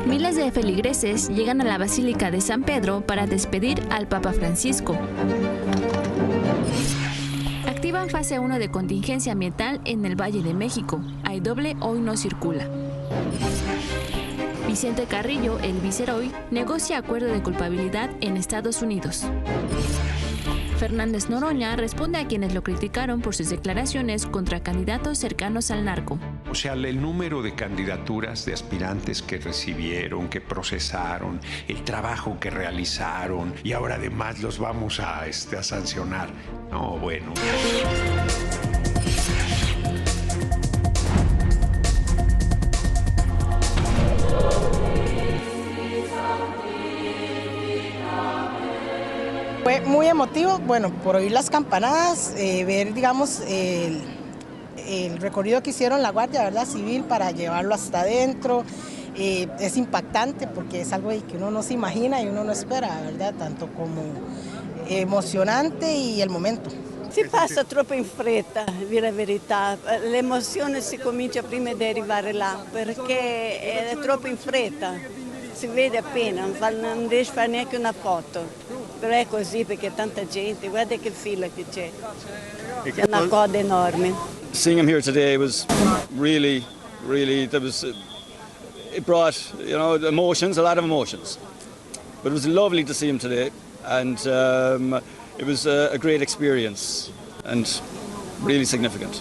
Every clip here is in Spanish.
Miles de feligreses llegan a la Basílica de San Pedro para despedir al Papa Francisco. Activan fase 1 de contingencia ambiental en el Valle de México. Hay doble hoy no circula. Vicente Carrillo, el viceroy, negocia acuerdo de culpabilidad en Estados Unidos. Fernández Noroña responde a quienes lo criticaron por sus declaraciones contra candidatos cercanos al narco. O sea, el número de candidaturas de aspirantes que recibieron, que procesaron, el trabajo que realizaron y ahora además los vamos a sancionar. No, bueno. Fue muy emotivo, bueno, por oír las campanadas, ver, digamos, el recorrido que hicieron la Guardia, ¿verdad?, Civil para llevarlo hasta adentro. Es impactante porque es algo que uno no se imagina y uno no espera, ¿verdad?, tanto como emocionante y el momento. Si passa troppo in fretta, a dire la verità, l'emozione si comincia prima di arrivare là, perché è troppo in fretta, si vede appena, non riesce a fare neanche una foto, però è così perché tanta gente, guarda che fila che c'è una coda enorme. Seeing him here today was really, it brought, emotions, a lot of emotions, but it was lovely to see him today, and it was a great experience and really significant.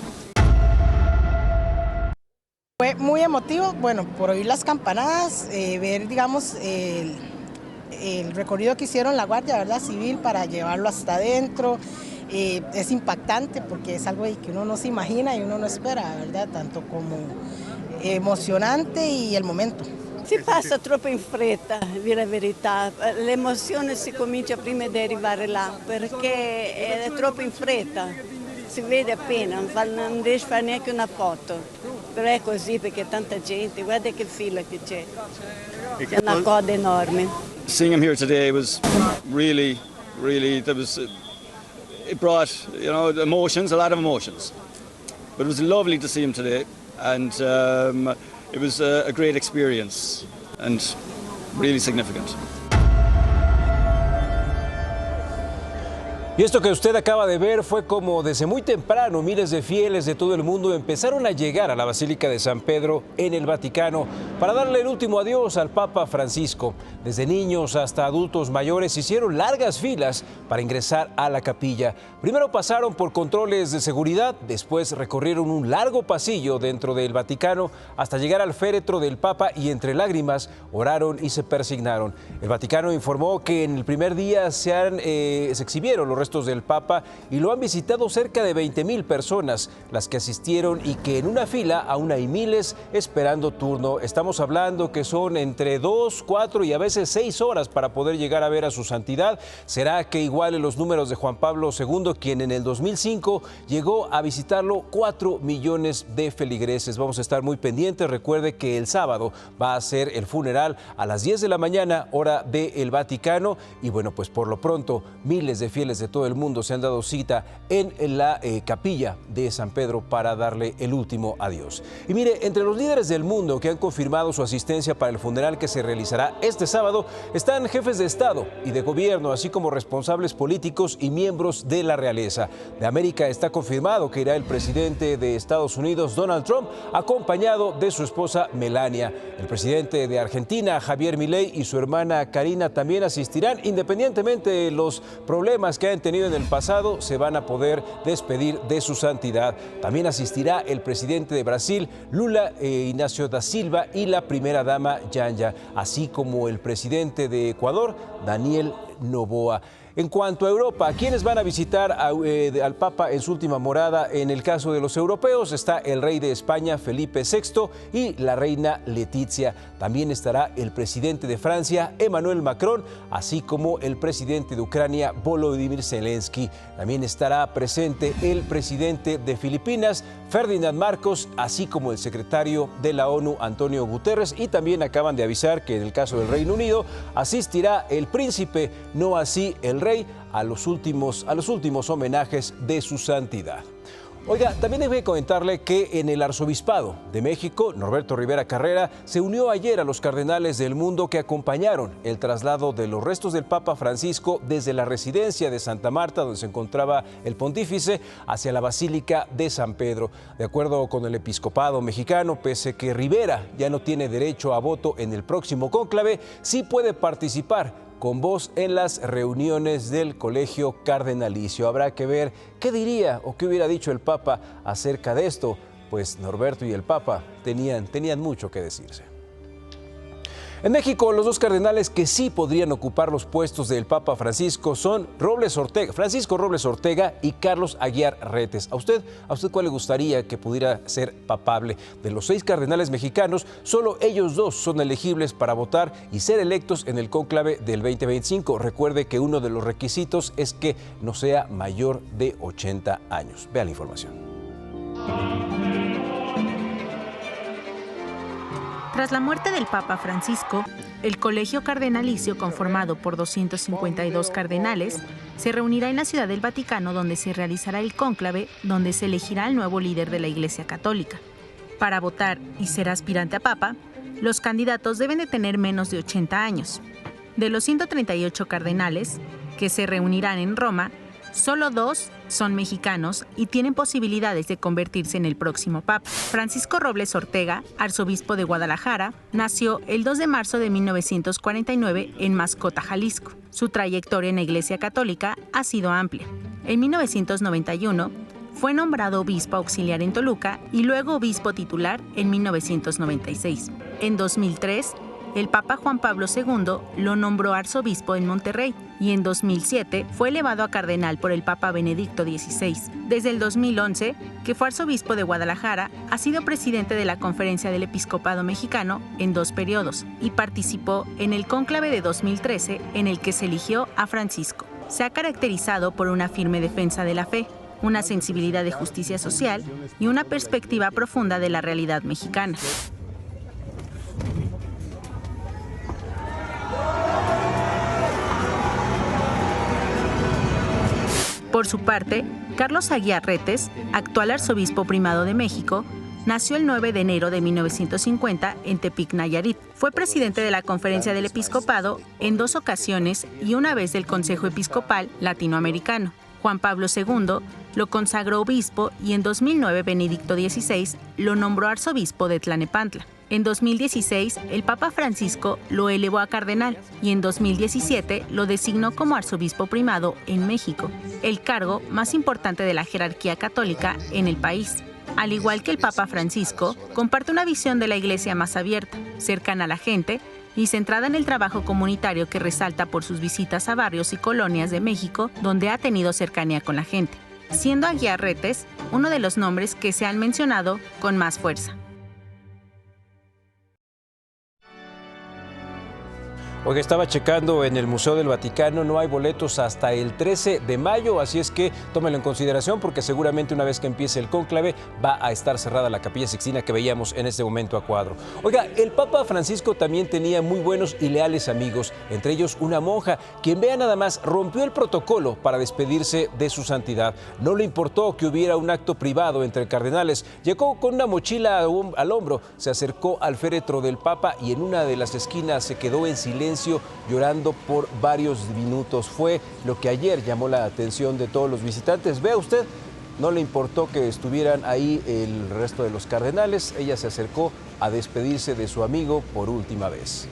Fue muy emotivo, bueno, por oír las campanadas, ver, digamos, el recorrido que hicieron la Guardia, ¿verdad?, Civil para llevarlo hasta adentro. Es impactante porque es algo que uno no se imagina y uno no espera, ¿verdad?, tanto como emocionante y el momento. Si passa troppo in fretta, a dire la verità, l'emozione si comincia prima di arrivare là, perché è troppo in fretta, si vede appena, non riesce a fare neanche una foto, però è così perché tanta gente, guarda che fila che c'è una coda enorme. Seeing him here today was really, it brought, emotions, a lot of emotions, but it was lovely to see him today, and it was a great experience and really significant. Y esto que usted acaba de ver fue como desde muy temprano miles de fieles de todo el mundo empezaron a llegar a la Basílica de San Pedro en el Vaticano para darle el último adiós al Papa Francisco. Desde niños hasta adultos mayores hicieron largas filas para ingresar a la capilla. Primero pasaron por controles de seguridad, después recorrieron un largo pasillo dentro del Vaticano hasta llegar al féretro del Papa y entre lágrimas oraron y se persignaron. El Vaticano informó que en el primer día se exhibieron los restos del Papa y lo han visitado cerca de 20,000 personas, las que asistieron, y que en una fila aún hay miles esperando turno. Estamos hablando que son entre 2, 4 y a veces 6 horas para poder llegar a ver a su santidad. ¿Será que igualen los números de Juan Pablo II, quien en el 2005 llegó a visitarlo 4 millones de feligreses? Vamos a estar muy pendientes. Recuerde que el sábado va a ser el funeral a las 10 de la mañana, hora del Vaticano. Y bueno, pues por lo pronto miles de fieles de todo el mundo se han dado cita en la capilla de San Pedro para darle el último adiós. Y mire, entre los líderes del mundo que han confirmado su asistencia para el funeral que se realizará este sábado están jefes de Estado y de gobierno, así como responsables políticos y miembros de la realeza. De América está confirmado que irá el presidente de Estados Unidos, Donald Trump, acompañado de su esposa Melania. El presidente de Argentina, Javier Milei, y su hermana Karina también asistirán. Independientemente de los problemas que han tenido en el pasado, se van a poder despedir de su santidad. También asistirá el presidente de Brasil, Lula Inácio da Silva, y la primera dama, Janja, así como el presidente de Ecuador, Daniel Noboa. En cuanto a Europa, ¿quiénes van a visitar al Papa en su última morada? En el caso de los europeos está el rey de España, Felipe VI, y la reina Letizia. También estará el presidente de Francia, Emmanuel Macron, así como el presidente de Ucrania, Volodymyr Zelensky. También estará presente el presidente de Filipinas, Ferdinand Marcos, así como el secretario de la ONU, Antonio Guterres. Y también acaban de avisar que en el caso del Reino Unido asistirá el príncipe, no así el rey, a los últimos homenajes de su santidad. Oiga, también debe comentarle que en el Arzobispado de México, Norberto Rivera Carrera se unió ayer a los cardenales del mundo que acompañaron el traslado de los restos del Papa Francisco desde la residencia de Santa Marta, donde se encontraba el pontífice, hacia la Basílica de San Pedro. De acuerdo con el episcopado mexicano, pese que Rivera ya no tiene derecho a voto en el próximo cónclave, sí puede participar con voz en las reuniones del Colegio Cardenalicio. Habrá que ver qué diría o qué hubiera dicho el Papa acerca de esto, pues Norberto y el Papa tenían mucho que decirse. En México, los dos cardenales que sí podrían ocupar los puestos del Papa Francisco son Francisco Robles Ortega y Carlos Aguiar Retes. ¿A usted cuál le gustaría que pudiera ser papable? De los 6 cardenales mexicanos, solo ellos 2 son elegibles para votar y ser electos en el cónclave del 2025. Recuerde que uno de los requisitos es que no sea mayor de 80 años. Vea la información. Tras la muerte del Papa Francisco, el Colegio Cardenalicio, conformado por 252 cardenales, se reunirá en la Ciudad del Vaticano, donde se realizará el cónclave, donde se elegirá el nuevo líder de la Iglesia Católica. Para votar y ser aspirante a Papa, los candidatos deben de tener menos de 80 años. De los 138 cardenales que se reunirán en Roma, solo 2 son mexicanos y tienen posibilidades de convertirse en el próximo Papa. Francisco Robles Ortega, arzobispo de Guadalajara, nació el 2 de marzo de 1949 en Mascota, Jalisco. Su trayectoria en la Iglesia Católica ha sido amplia. En 1991 fue nombrado obispo auxiliar en Toluca y luego obispo titular en 1996. En 2003, el Papa Juan Pablo II lo nombró arzobispo en Monterrey y en 2007 fue elevado a cardenal por el Papa Benedicto XVI. Desde el 2011, que fue arzobispo de Guadalajara, ha sido presidente de la Conferencia del Episcopado Mexicano en 2 periodos y participó en el cónclave de 2013 en el que se eligió a Francisco. Se ha caracterizado por una firme defensa de la fe, una sensibilidad de justicia social y una perspectiva profunda de la realidad mexicana. Por su parte, Carlos Aguiar Retes, actual arzobispo primado de México, nació el 9 de enero de 1950 en Tepic, Nayarit. Fue presidente de la Conferencia del Episcopado en 2 ocasiones y una vez del Consejo Episcopal Latinoamericano. Juan Pablo II lo consagró obispo y en 2009 Benedicto XVI lo nombró arzobispo de Tlalnepantla. En 2016, el Papa Francisco lo elevó a cardenal y en 2017 lo designó como arzobispo primado en México, el cargo más importante de la jerarquía católica en el país. Al igual que el Papa Francisco, comparte una visión de la Iglesia más abierta, cercana a la gente y centrada en el trabajo comunitario que resalta por sus visitas a barrios y colonias de México, donde ha tenido cercanía con la gente, siendo Aguiar Retes uno de los nombres que se han mencionado con más fuerza. Oiga, estaba checando en el Museo del Vaticano, no hay boletos hasta el 13 de mayo, así es que tómenlo en consideración porque seguramente una vez que empiece el cónclave va a estar cerrada la Capilla Sixtina que veíamos en este momento a cuadro. Oiga, el Papa Francisco también tenía muy buenos y leales amigos, entre ellos una monja, quien vea nada más rompió el protocolo para despedirse de su santidad. No le importó que hubiera un acto privado entre cardenales, llegó con una mochila al hombro, se acercó al féretro del Papa y en una de las esquinas se quedó en silencio llorando por varios minutos. Fue lo que ayer llamó la atención de todos los visitantes. Vea usted, no le importó que estuvieran ahí el resto de los cardenales. Ella se acercó a despedirse de su amigo por última vez.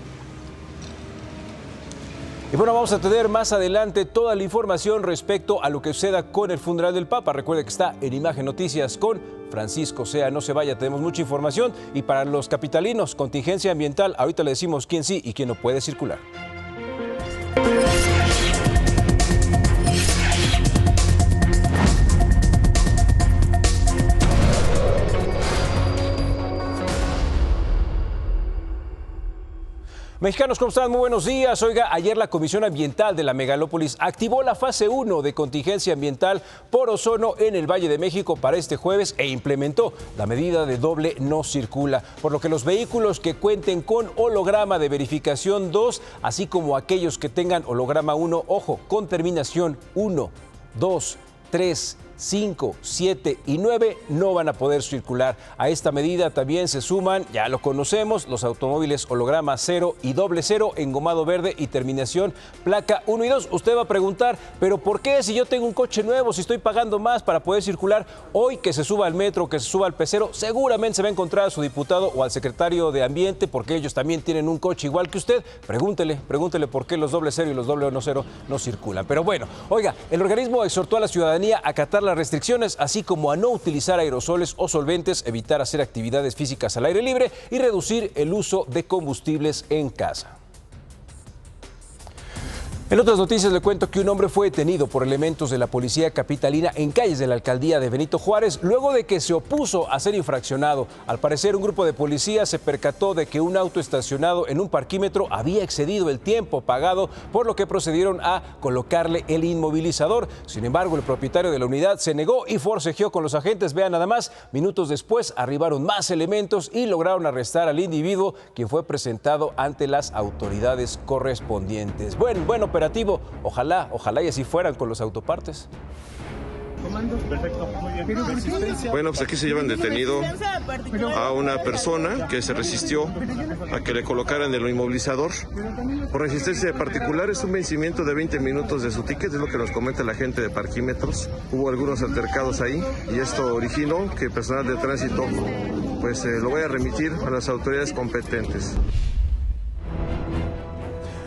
Y bueno, vamos a tener más adelante toda la información respecto a lo que suceda con el funeral del Papa. Recuerde que está en Imagen Noticias con Francisco Sea. No se vaya, tenemos mucha información. Y para los capitalinos, contingencia ambiental, ahorita le decimos quién sí y quién no puede circular. Mexicanos, ¿cómo están? Muy buenos días. Oiga, ayer la Comisión Ambiental de la Megalópolis activó la fase 1 de contingencia ambiental por ozono en el Valle de México para este jueves e implementó la medida de doble no circula, por lo que los vehículos que cuenten con holograma de verificación 2, así como aquellos que tengan holograma 1, ojo, con terminación 1, 2, 3, 5, 7 y 9 no van a poder circular. A esta medida también se suman, ya lo conocemos, los automóviles holograma 0 y 00 engomado verde y terminación placa 1 y 2. Usted va a preguntar, ¿pero por qué si yo tengo un coche nuevo, si estoy pagando más para poder circular? Hoy que se suba al metro, que se suba al pecero, seguramente se va a encontrar a su diputado o al secretario de Ambiente, porque ellos también tienen un coche igual que usted. Pregúntele por qué los 00 y los 00 no circulan. Pero bueno, oiga, el organismo exhortó a la ciudadanía a acatar las restricciones, así como a no utilizar aerosoles o solventes, evitar hacer actividades físicas al aire libre y reducir el uso de combustibles en casa. En otras noticias le cuento que un hombre fue detenido por elementos de la policía capitalina en calles de la alcaldía de Benito Juárez luego de que se opuso a ser infraccionado. Al parecer, un grupo de policías se percató de que un auto estacionado en un parquímetro había excedido el tiempo pagado, por lo que procedieron a colocarle el inmovilizador. Sin embargo, el propietario de la unidad se negó y forcejeó con los agentes. Vean nada más, minutos después arribaron más elementos y lograron arrestar al individuo, quien fue presentado ante las autoridades correspondientes. Buen operativo. Ojalá y así fueran con los autopartes. Perfecto, muy bien. Bueno, pues aquí se llevan detenido a una persona que se resistió a que le colocaran el inmovilizador. Por resistencia particular, es un vencimiento de 20 minutos de su ticket, es lo que nos comenta la gente de parquímetros. Hubo algunos altercados ahí y esto originó que el personal de tránsito pues lo vaya a remitir a las autoridades competentes.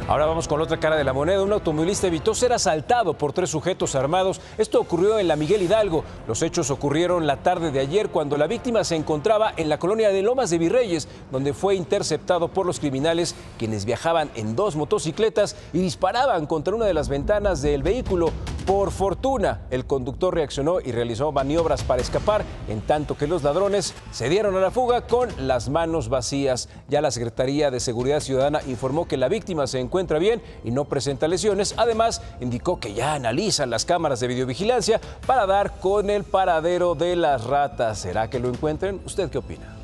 Ahora vamos con la otra cara de la moneda. Un automovilista evitó ser asaltado por 3 sujetos armados. Esto ocurrió en la Miguel Hidalgo. Los hechos ocurrieron la tarde de ayer cuando la víctima se encontraba en la colonia de Lomas de Virreyes, donde fue interceptado por los criminales, quienes viajaban en 2 motocicletas y disparaban contra una de las ventanas del vehículo. Por fortuna, el conductor reaccionó y realizó maniobras para escapar, en tanto que los ladrones se dieron a la fuga con las manos vacías. Ya la Secretaría de Seguridad Ciudadana informó que la víctima se encuentra bien y no presenta lesiones. Además, indicó que ya analizan las cámaras de videovigilancia para dar con el paradero de las ratas. ¿Será que lo encuentren? ¿Usted qué opina?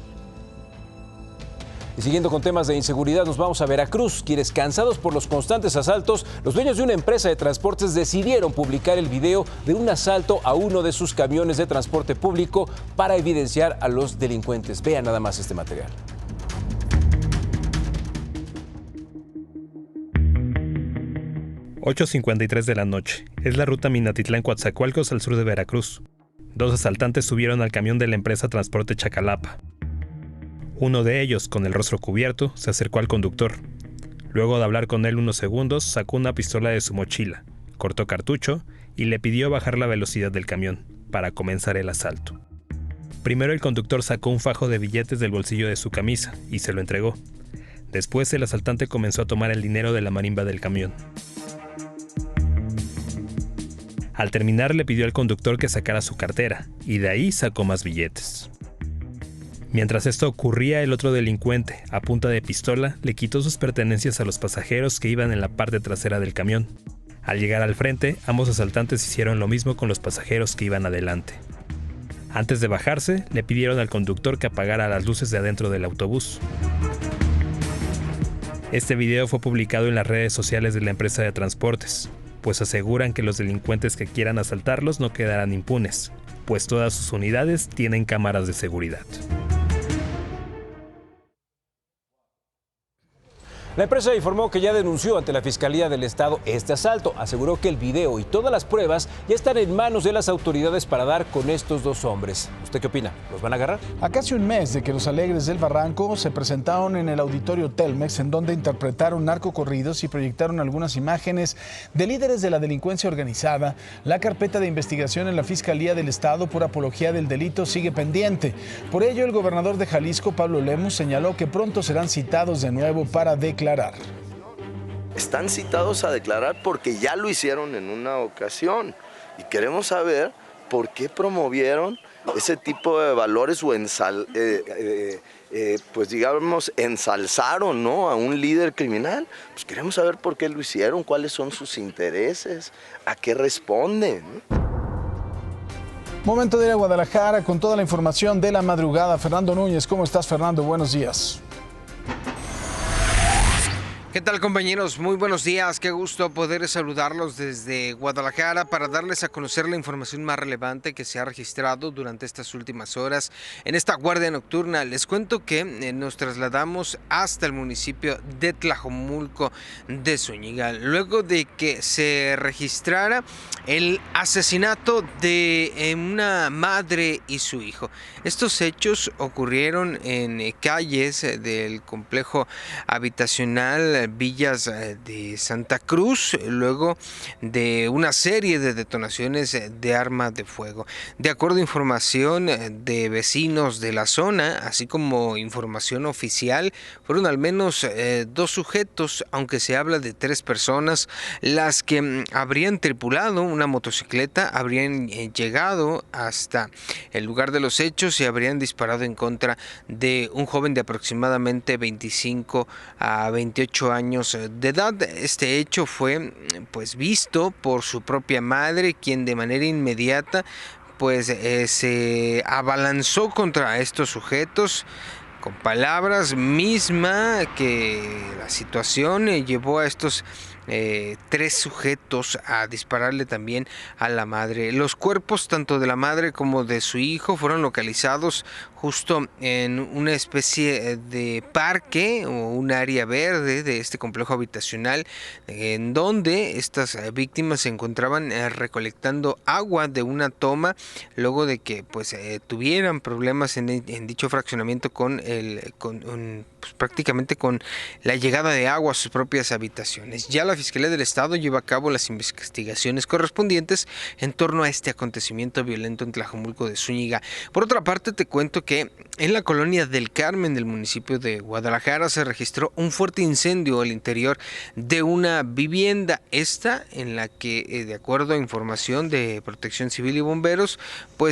Y siguiendo con temas de inseguridad, nos vamos a Veracruz, quienes, cansados por los constantes asaltos, los dueños de una empresa de transportes decidieron publicar el video de un asalto a uno de sus camiones de transporte público para evidenciar a los delincuentes. Vean nada más este material. ...8:53 de la noche. Es la ruta Minatitlán-Coatzacoalcos al sur de Veracruz. 2 asaltantes subieron al camión de la empresa Transporte Chacalapa. Uno de ellos, con el rostro cubierto, se acercó al conductor. Luego de hablar con él unos segundos, sacó una pistola de su mochila, cortó cartucho y le pidió bajar la velocidad del camión para comenzar el asalto. Primero el conductor sacó un fajo de billetes del bolsillo de su camisa y se lo entregó. Después el asaltante comenzó a tomar el dinero de la marimba del camión. Al terminar le pidió al conductor que sacara su cartera y de ahí sacó más billetes. Mientras esto ocurría, el otro delincuente, a punta de pistola, le quitó sus pertenencias a los pasajeros que iban en la parte trasera del camión. Al llegar al frente, ambos asaltantes hicieron lo mismo con los pasajeros que iban adelante. Antes de bajarse, le pidieron al conductor que apagara las luces de adentro del autobús. Este video fue publicado en las redes sociales de la empresa de transportes, pues aseguran que los delincuentes que quieran asaltarlos no quedarán impunes, pues todas sus unidades tienen cámaras de seguridad. La empresa informó que ya denunció ante la Fiscalía del Estado este asalto. Aseguró que el video y todas las pruebas ya están en manos de las autoridades para dar con estos 2 hombres. ¿Usted qué opina? ¿Los van a agarrar? A casi un mes de que los Alegres del Barranco se presentaron en el auditorio Telmex, en donde interpretaron narcocorridos y proyectaron algunas imágenes de líderes de la delincuencia organizada, la carpeta de investigación en la Fiscalía del Estado por apología del delito sigue pendiente. Por ello, el gobernador de Jalisco, Pablo Lemus, señaló que pronto serán citados de nuevo para declarar. Están citados a declarar porque ya lo hicieron en una ocasión y queremos saber por qué promovieron ese tipo de valores o pues digamos ensalzaron, ¿no?, a un líder criminal. Pues queremos saber por qué lo hicieron, cuáles son sus intereses, a qué responden, ¿no? Momento de ir a Guadalajara con toda la información de la madrugada. Fernando Núñez, ¿cómo estás, Fernando? Buenos días. ¿Qué tal, compañeros? Muy buenos días, qué gusto poder saludarlos desde Guadalajara para darles a conocer la información más relevante que se ha registrado durante estas últimas horas en esta guardia nocturna. Les cuento que nos trasladamos hasta el municipio de Tlajomulco de Zúñiga, luego de que se registrara el asesinato de una madre y su hijo. Estos hechos ocurrieron en calles del complejo habitacional Villas de Santa Cruz, luego de una serie de detonaciones de arma de fuego. De acuerdo a información de vecinos de la zona, así como información oficial, fueron al menos 2 sujetos, aunque se habla de 3 personas, las que habrían tripulado una motocicleta, habrían llegado hasta el lugar de los hechos y habrían disparado en contra de un joven de aproximadamente 25 a 28 años de edad. Este hecho fue visto por su propia madre, quien de manera inmediata se abalanzó contra estos sujetos con palabras misma que la situación llevó a estos 3 sujetos a dispararle también a la madre. Los cuerpos tanto de la madre como de su hijo fueron localizados justo en una especie de parque o un área verde de este complejo habitacional, en donde estas víctimas se encontraban recolectando agua de una toma luego de que tuvieran problemas en dicho fraccionamiento prácticamente con la llegada de agua a sus propias habitaciones. Ya la Fiscalía del Estado lleva a cabo las investigaciones correspondientes en torno a este acontecimiento violento en Tlajomulco de Zúñiga. Por otra parte, te cuento que en la colonia del Carmen del municipio de Guadalajara se registró un fuerte incendio al interior de una vivienda, esta en la que, de acuerdo a información de Protección Civil y bomberos,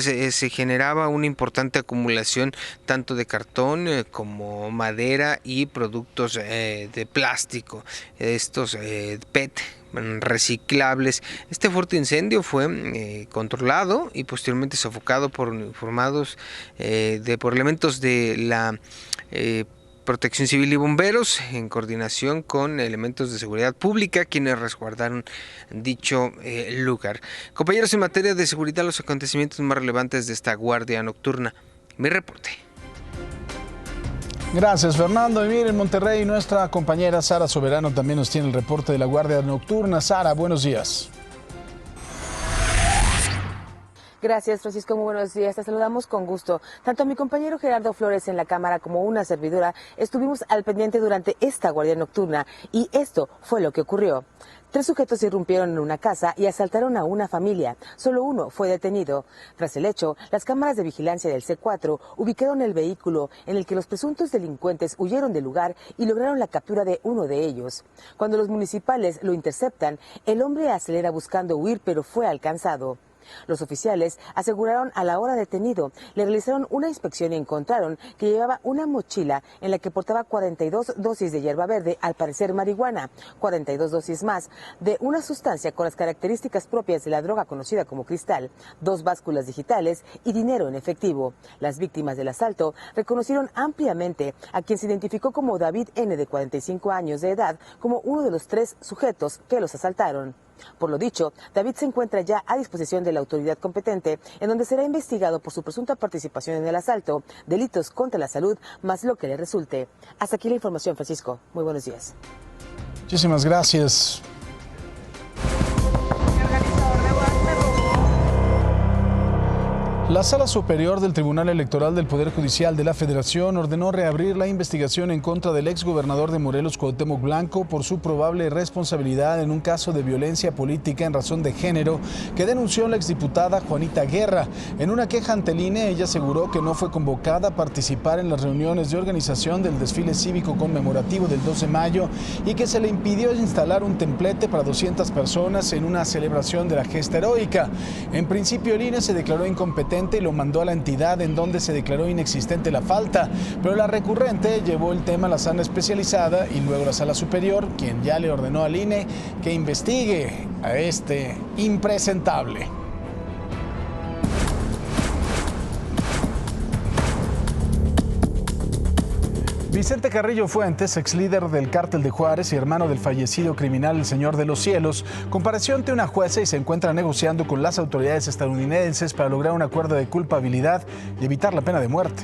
se generaba una importante acumulación tanto de cartón como madera y productos de plástico, estos PET reciclables. Este fuerte incendio fue controlado y posteriormente sofocado por elementos de la Protección Civil y bomberos en coordinación con elementos de seguridad pública, quienes resguardaron dicho lugar. Compañeros, en materia de seguridad, los acontecimientos más relevantes de esta guardia nocturna. Mi reporte. Gracias, Fernando. Y miren, en Monterrey, nuestra compañera Sara Soberano también nos tiene el reporte de la Guardia Nocturna. Sara, buenos días. Gracias, Francisco. Muy buenos días. Te saludamos con gusto. Tanto mi compañero Gerardo Flores en la cámara como una servidora estuvimos al pendiente durante esta guardia nocturna y esto fue lo que ocurrió. 3 sujetos irrumpieron en una casa y asaltaron a una familia. Solo uno fue detenido. Tras el hecho, las cámaras de vigilancia del C4 ubicaron el vehículo en el que los presuntos delincuentes huyeron del lugar y lograron la captura de uno de ellos. Cuando los municipales lo interceptan, el hombre acelera buscando huir, pero fue alcanzado. Los oficiales aseguraron a la hora detenido, le realizaron una inspección y encontraron que llevaba una mochila en la que portaba 42 dosis de hierba verde, al parecer marihuana, 42 dosis más de una sustancia con las características propias de la droga conocida como cristal, 2 básculas digitales y dinero en efectivo. Las víctimas del asalto reconocieron ampliamente a quien se identificó como David N., de 45 años de edad, como uno de los 3 sujetos que los asaltaron. Por lo dicho, David se encuentra ya a disposición de la autoridad competente, en donde será investigado por su presunta participación en el asalto, delitos contra la salud, más lo que le resulte. Hasta aquí la información, Francisco. Muy buenos días. Muchísimas gracias. La Sala Superior del Tribunal Electoral del Poder Judicial de la Federación ordenó reabrir la investigación en contra del exgobernador de Morelos, Cuauhtémoc Blanco, por su probable responsabilidad en un caso de violencia política en razón de género que denunció la exdiputada Juanita Guerra. En una queja ante el INE, ella aseguró que no fue convocada a participar en las reuniones de organización del desfile cívico conmemorativo del 2 de mayo y que se le impidió instalar un templete para 200 personas en una celebración de la gesta heroica. En principio, el INE se declaró incompetente y lo mandó a la entidad en donde se declaró inexistente la falta, pero la recurrente llevó el tema a la sala especializada y luego la Sala Superior, quien ya le ordenó al INE que investigue a este impresentable. Vicente Carrillo Fuentes, ex líder del Cártel de Juárez y hermano del fallecido criminal El Señor de los Cielos, compareció ante una jueza y se encuentra negociando con las autoridades estadounidenses para lograr un acuerdo de culpabilidad y evitar la pena de muerte.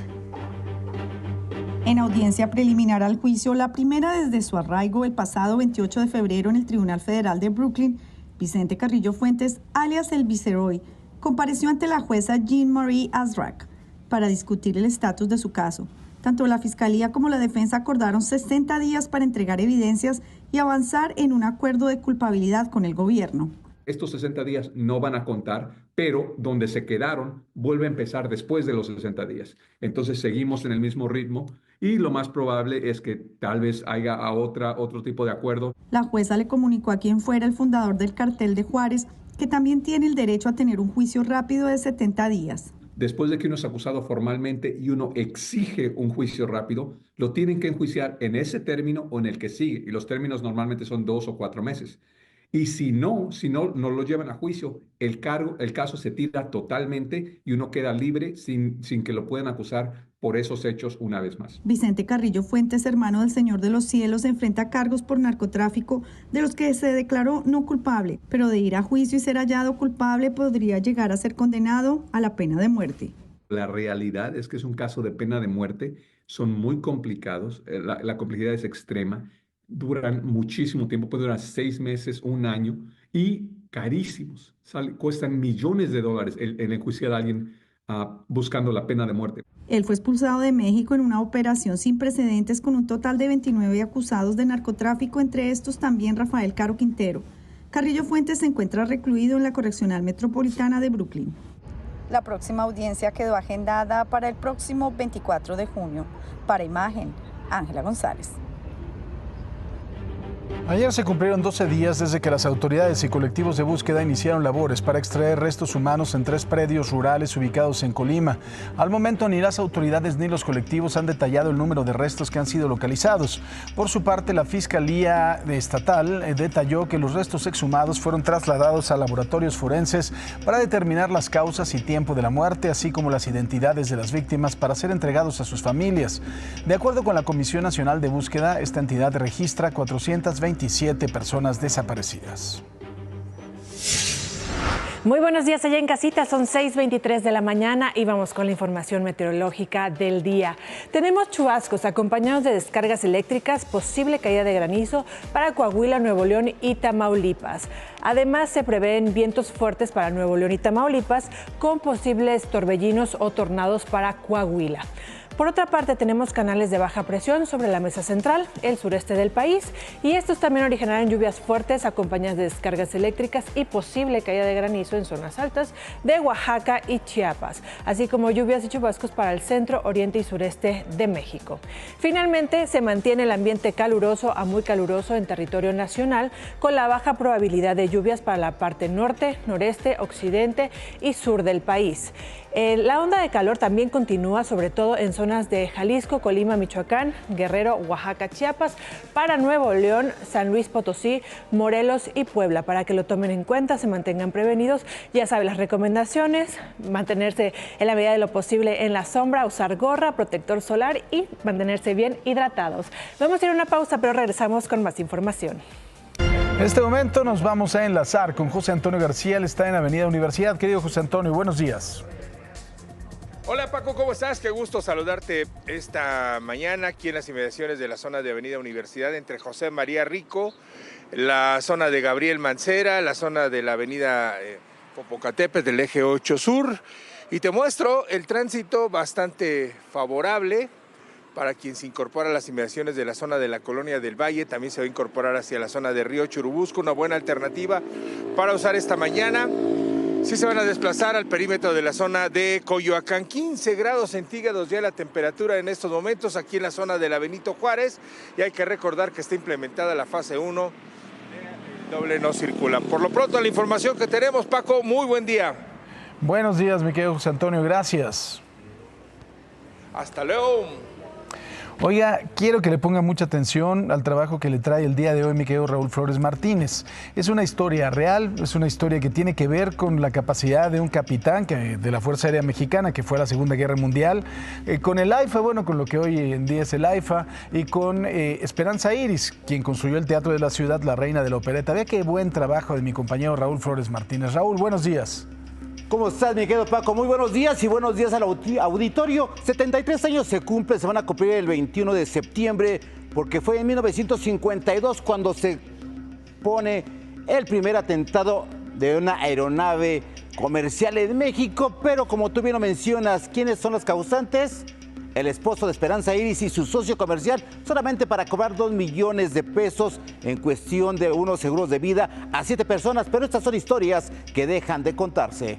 En audiencia preliminar al juicio, la primera desde su arraigo el pasado 28 de febrero en el Tribunal Federal de Brooklyn, Vicente Carrillo Fuentes, alias el Viceroy, compareció ante la jueza Jean-Marie Azrak para discutir el estatus de su caso. Tanto la Fiscalía como la Defensa acordaron 60 días para entregar evidencias y avanzar en un acuerdo de culpabilidad con el gobierno. Estos 60 días no van a contar, pero donde se quedaron vuelve a empezar después de los 60 días. Entonces seguimos en el mismo ritmo y lo más probable es que tal vez haya otro tipo de acuerdo. La jueza le comunicó a quien fuera el fundador del cartel de Juárez que también tiene el derecho a tener un juicio rápido de 70 días. Después de que uno es acusado formalmente y uno exige un juicio rápido, lo tienen que enjuiciar en ese término o en el que sigue. Y los términos normalmente son 2 o 4 meses. Y si no lo llevan a juicio, el caso se tira totalmente y uno queda libre sin que lo puedan acusar por esos hechos una vez más. Vicente Carrillo Fuentes, hermano del Señor de los Cielos, enfrenta cargos por narcotráfico de los que se declaró no culpable, pero de ir a juicio y ser hallado culpable podría llegar a ser condenado a la pena de muerte. La realidad es que es un caso de pena de muerte, son muy complicados, la complejidad es extrema. Duran muchísimo tiempo, puede durar 6 meses, 1 año y carísimos. Cuestan millones de dólares el enjuiciar a alguien buscando la pena de muerte. Él fue expulsado de México en una operación sin precedentes con un total de 29 acusados de narcotráfico, entre estos también Rafael Caro Quintero. Carrillo Fuentes se encuentra recluido en la Correccional Metropolitana de Brooklyn. La próxima audiencia quedó agendada para el próximo 24 de junio. Para Imagen, Ángela González. Ayer se cumplieron 12 días desde que las autoridades y colectivos de búsqueda iniciaron labores para extraer restos humanos en 3 predios rurales ubicados en Colima. Al momento, ni las autoridades ni los colectivos han detallado el número de restos que han sido localizados. Por su parte, la Fiscalía Estatal detalló que los restos exhumados fueron trasladados a laboratorios forenses para determinar las causas y tiempo de la muerte, así como las identidades de las víctimas para ser entregados a sus familias. De acuerdo con la Comisión Nacional de Búsqueda, esta entidad registra 427 personas desaparecidas. Muy buenos días allá en casita, son 6:23 de la mañana y vamos con la información meteorológica del día. Tenemos chubascos acompañados de descargas eléctricas, posible caída de granizo para Coahuila, Nuevo León y Tamaulipas. Además, se prevén vientos fuertes para Nuevo León y Tamaulipas con posibles torbellinos o tornados para Coahuila. Por otra parte, tenemos canales de baja presión sobre la mesa central, el sureste del país, y estos también originarán lluvias fuertes acompañadas de descargas eléctricas y posible caída de granizo en zonas altas de Oaxaca y Chiapas, así como lluvias y chubascos para el centro, oriente y sureste de México. Finalmente, se mantiene el ambiente caluroso a muy caluroso en territorio nacional, con la baja probabilidad de lluvias para la parte norte, noreste, occidente y sur del país. La onda de calor también continúa, sobre todo en zonas de Jalisco, Colima, Michoacán, Guerrero, Oaxaca, Chiapas, para Nuevo León, San Luis Potosí, Morelos y Puebla. Para que lo tomen en cuenta, se mantengan prevenidos. Ya saben las recomendaciones: mantenerse en la medida de lo posible en la sombra, usar gorra, protector solar y mantenerse bien hidratados. Vamos a ir a una pausa, pero regresamos con más información. En este momento nos vamos a enlazar con José Antonio García. Él está en Avenida Universidad. Querido José Antonio, buenos días. Hola Paco, ¿cómo estás? Qué gusto saludarte esta mañana aquí en las inmediaciones de la zona de Avenida Universidad entre José María Rico, la zona de Gabriel Mancera, la zona de la Avenida Popocatépetl del Eje 8 Sur, y te muestro el tránsito bastante favorable para quien se incorpora a las inmediaciones de la zona de la Colonia del Valle. También se va a incorporar hacia la zona de Río Churubusco, una buena alternativa para usar esta mañana. Sí se van a desplazar al perímetro de la zona de Coyoacán. 15 grados centígrados ya la temperatura en estos momentos aquí en la zona de la Benito Juárez. Y hay que recordar que está implementada la fase 1 de doble no circula. Por lo pronto, la información que tenemos, Paco, muy buen día. Buenos días, mi querido José Antonio, gracias. Hasta luego. Oiga, quiero que le ponga mucha atención al trabajo que le trae el día de hoy mi querido Raúl Flores Martínez. Es una historia real, es una historia que tiene que ver con la capacidad de un capitán de la Fuerza Aérea Mexicana que fue a la Segunda Guerra Mundial, con el AIFA, bueno, con lo que hoy en día es el AIFA, y con Esperanza Iris, quien construyó el Teatro de la Ciudad, la reina de la opereta. Vea qué buen trabajo de mi compañero Raúl Flores Martínez. Raúl, buenos días. ¿Cómo estás, mi querido Paco? Muy buenos días y buenos días al auditorio. 73 años se cumple, se van a cumplir el 21 de septiembre, porque fue en 1952 cuando se pone el primer atentado de una aeronave comercial en México. Pero como tú bien lo mencionas, ¿quiénes son los causantes? El esposo de Esperanza Iris y su socio comercial, solamente para cobrar 2 millones de pesos en cuestión de unos seguros de vida a 7 personas. Pero estas son historias que dejan de contarse.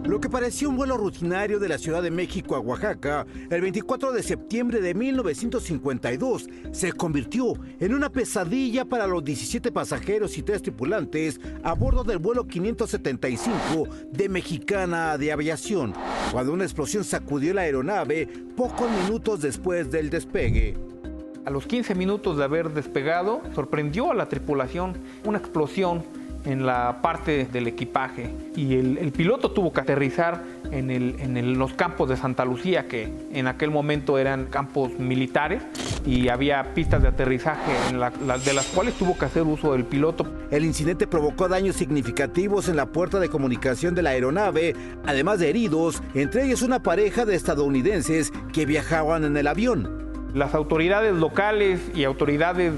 Lo que parecía un vuelo rutinario de la Ciudad de México a Oaxaca, el 24 de septiembre de 1952, se convirtió en una pesadilla para los 17 pasajeros y 3 tripulantes a bordo del vuelo 575 de Mexicana de Aviación, cuando una explosión sacudió la aeronave pocos minutos después del despegue. A los 15 minutos de haber despegado, sorprendió a la tripulación una explosión en la parte del equipaje y el piloto tuvo que aterrizar en los campos de Santa Lucía, que en aquel momento eran campos militares y había pistas de aterrizaje de las cuales tuvo que hacer uso el piloto. El incidente provocó daños significativos en la puerta de comunicación de la aeronave, además de heridos, entre ellos una pareja de estadounidenses que viajaban en el avión. Las autoridades locales y autoridades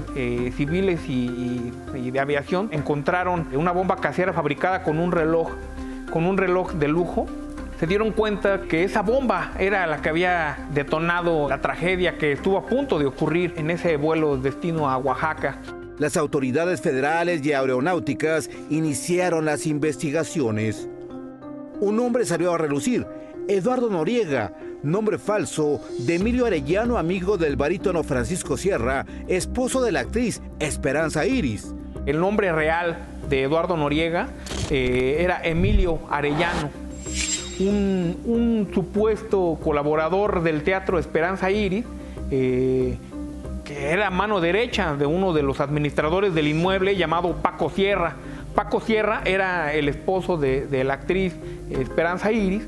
civiles y de aviación encontraron una bomba casera fabricada con un reloj de lujo. Se dieron cuenta que esa bomba era la que había detonado la tragedia que estuvo a punto de ocurrir en ese vuelo destino a Oaxaca. Las autoridades federales y aeronáuticas iniciaron las investigaciones. Un hombre salió a relucir: Eduardo Noriega, nombre falso de Emilio Arellano, amigo del barítono Francisco Sierra, esposo de la actriz Esperanza Iris. El nombre real de Eduardo Noriega era Emilio Arellano, un supuesto colaborador del Teatro Esperanza Iris, que era mano derecha de uno de los administradores del inmueble llamado Paco Sierra. Paco Sierra era el esposo de la actriz Esperanza Iris.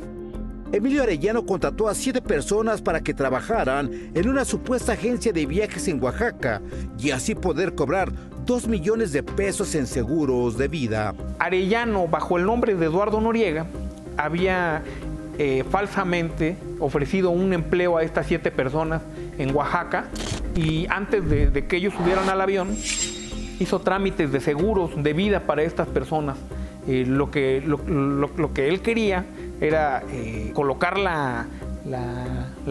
Emilio Arellano contrató a 7 personas para que trabajaran en una supuesta agencia de viajes en Oaxaca y así poder cobrar 2 millones de pesos en seguros de vida. Arellano, bajo el nombre de Eduardo Noriega, había falsamente ofrecido un empleo a estas 7 personas en Oaxaca y antes de que ellos subieran al avión, hizo trámites de seguros de vida para estas personas. Lo que él quería era colocar la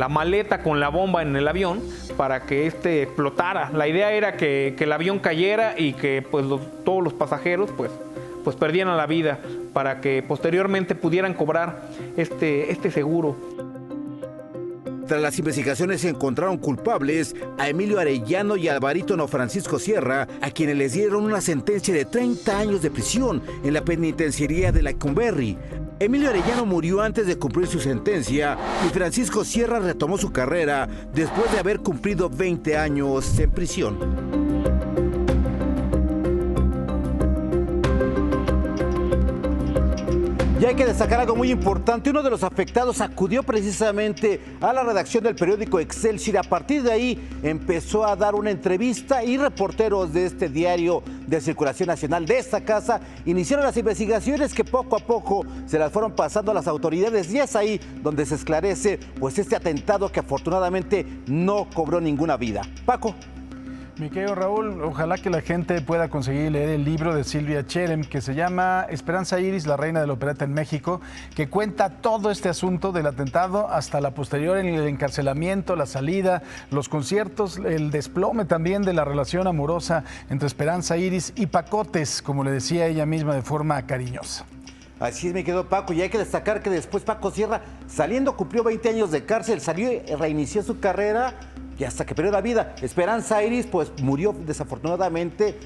maleta con la bomba en el avión para que este explotara. La idea era que el avión cayera y que pues, todos los pasajeros pues perdieran la vida para que posteriormente pudieran cobrar este seguro. Tras las investigaciones se encontraron culpables a Emilio Arellano y al barítono Francisco Sierra, a quienes les dieron una sentencia de 30 años de prisión en la penitenciaría de Lecumberri. Emilio Arellano murió antes de cumplir su sentencia y Francisco Sierra retomó su carrera después de haber cumplido 20 años en prisión. Y hay que destacar algo muy importante: uno de los afectados acudió precisamente a la redacción del periódico Excelsior. A partir de ahí empezó a dar una entrevista y reporteros de este diario de circulación nacional de esta casa iniciaron las investigaciones que poco a poco se las fueron pasando a las autoridades y es ahí donde se esclarece pues este atentado que afortunadamente no cobró ninguna vida. Paco. Mi querido Raúl, ojalá que la gente pueda conseguir leer el libro de Silvia Cherem que se llama Esperanza Iris, la reina de la opereta en México, que cuenta todo este asunto del atentado hasta la posterior, el encarcelamiento, la salida, los conciertos, el desplome también de la relación amorosa entre Esperanza Iris y Pacotes, como le decía ella misma de forma cariñosa. Así es, me quedó Paco, y hay que destacar que después Paco Sierra, saliendo, cumplió 20 años de cárcel, salió y reinició su carrera y hasta que perdió la vida. Esperanza Iris pues murió desafortunadamente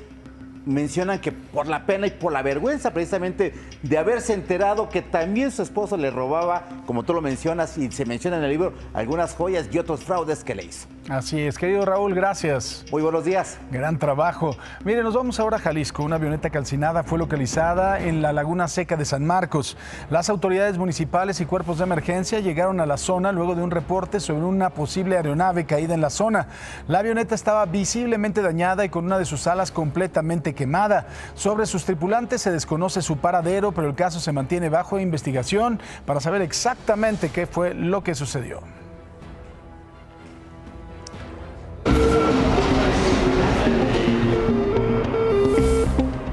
mencionan que por la pena y por la vergüenza precisamente de haberse enterado que también su esposo le robaba, como tú lo mencionas y se menciona en el libro, algunas joyas y otros fraudes que le hizo. Así es, querido Raúl, gracias. Muy buenos días. Gran trabajo. Mire, nos vamos ahora a Jalisco. Una avioneta calcinada fue localizada en la Laguna Seca de San Marcos. Las autoridades municipales y cuerpos de emergencia llegaron a la zona luego de un reporte sobre una posible aeronave caída en la zona. La avioneta estaba visiblemente dañada y con una de sus alas completamente quemada. Sobre sus tripulantes se desconoce su paradero, pero el caso se mantiene bajo investigación para saber exactamente qué fue lo que sucedió.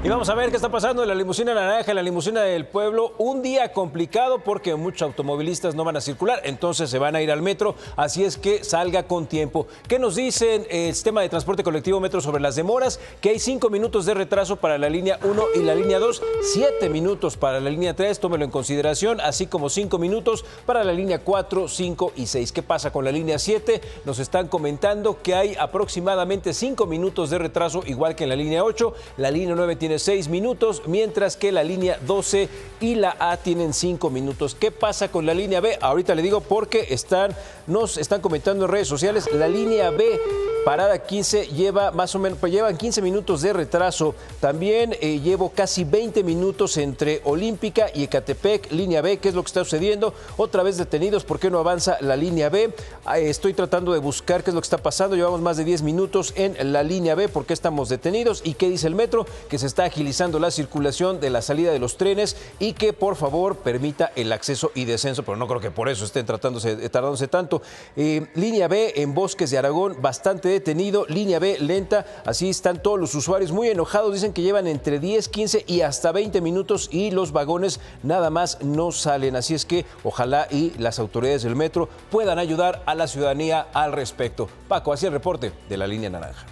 Y vamos a ver qué está pasando en la limusina naranja, en la limusina del pueblo. Un día complicado porque muchos automovilistas no van a circular, entonces se van a ir al metro, así es que salga con tiempo. ¿Qué nos dicen el sistema de transporte colectivo Metro sobre las demoras? Que hay 5 minutos de retraso para la línea 1 y la línea 2, 7 minutos para la línea 3, tómelo en consideración, así como 5 minutos para la línea 4, 5 y 6. ¿Qué pasa con la línea 7? Nos están comentando que hay aproximadamente 5 minutos de retraso, igual que en la línea 8. La línea 9 tiene 6 minutos, mientras que la línea 12 y la A tienen 5 minutos. ¿Qué pasa con la línea B? Ahorita le digo porque nos están comentando en redes sociales. La línea B, parada 15, lleva más o menos, pues llevan 15 minutos de retraso. También llevo casi 20 minutos entre Olímpica y Ecatepec, línea B. ¿Qué es lo que está sucediendo? Otra vez detenidos, ¿por qué no avanza la línea B? Estoy tratando de buscar qué es lo que está pasando. Llevamos más de 10 minutos en la línea B, ¿por qué estamos detenidos? ¿Y qué dice el metro? Que se está agilizando la circulación de la salida de los trenes y que por favor permita el acceso y descenso, pero no creo que por eso estén tardándose tanto. Línea B en Bosques de Aragón, bastante detenido. Línea B lenta, así están todos los usuarios muy enojados, dicen que llevan entre 10, 15 y hasta 20 minutos y los vagones nada más no salen, así es que ojalá y las autoridades del metro puedan ayudar a la ciudadanía al respecto. Paco, así el reporte de la línea naranja.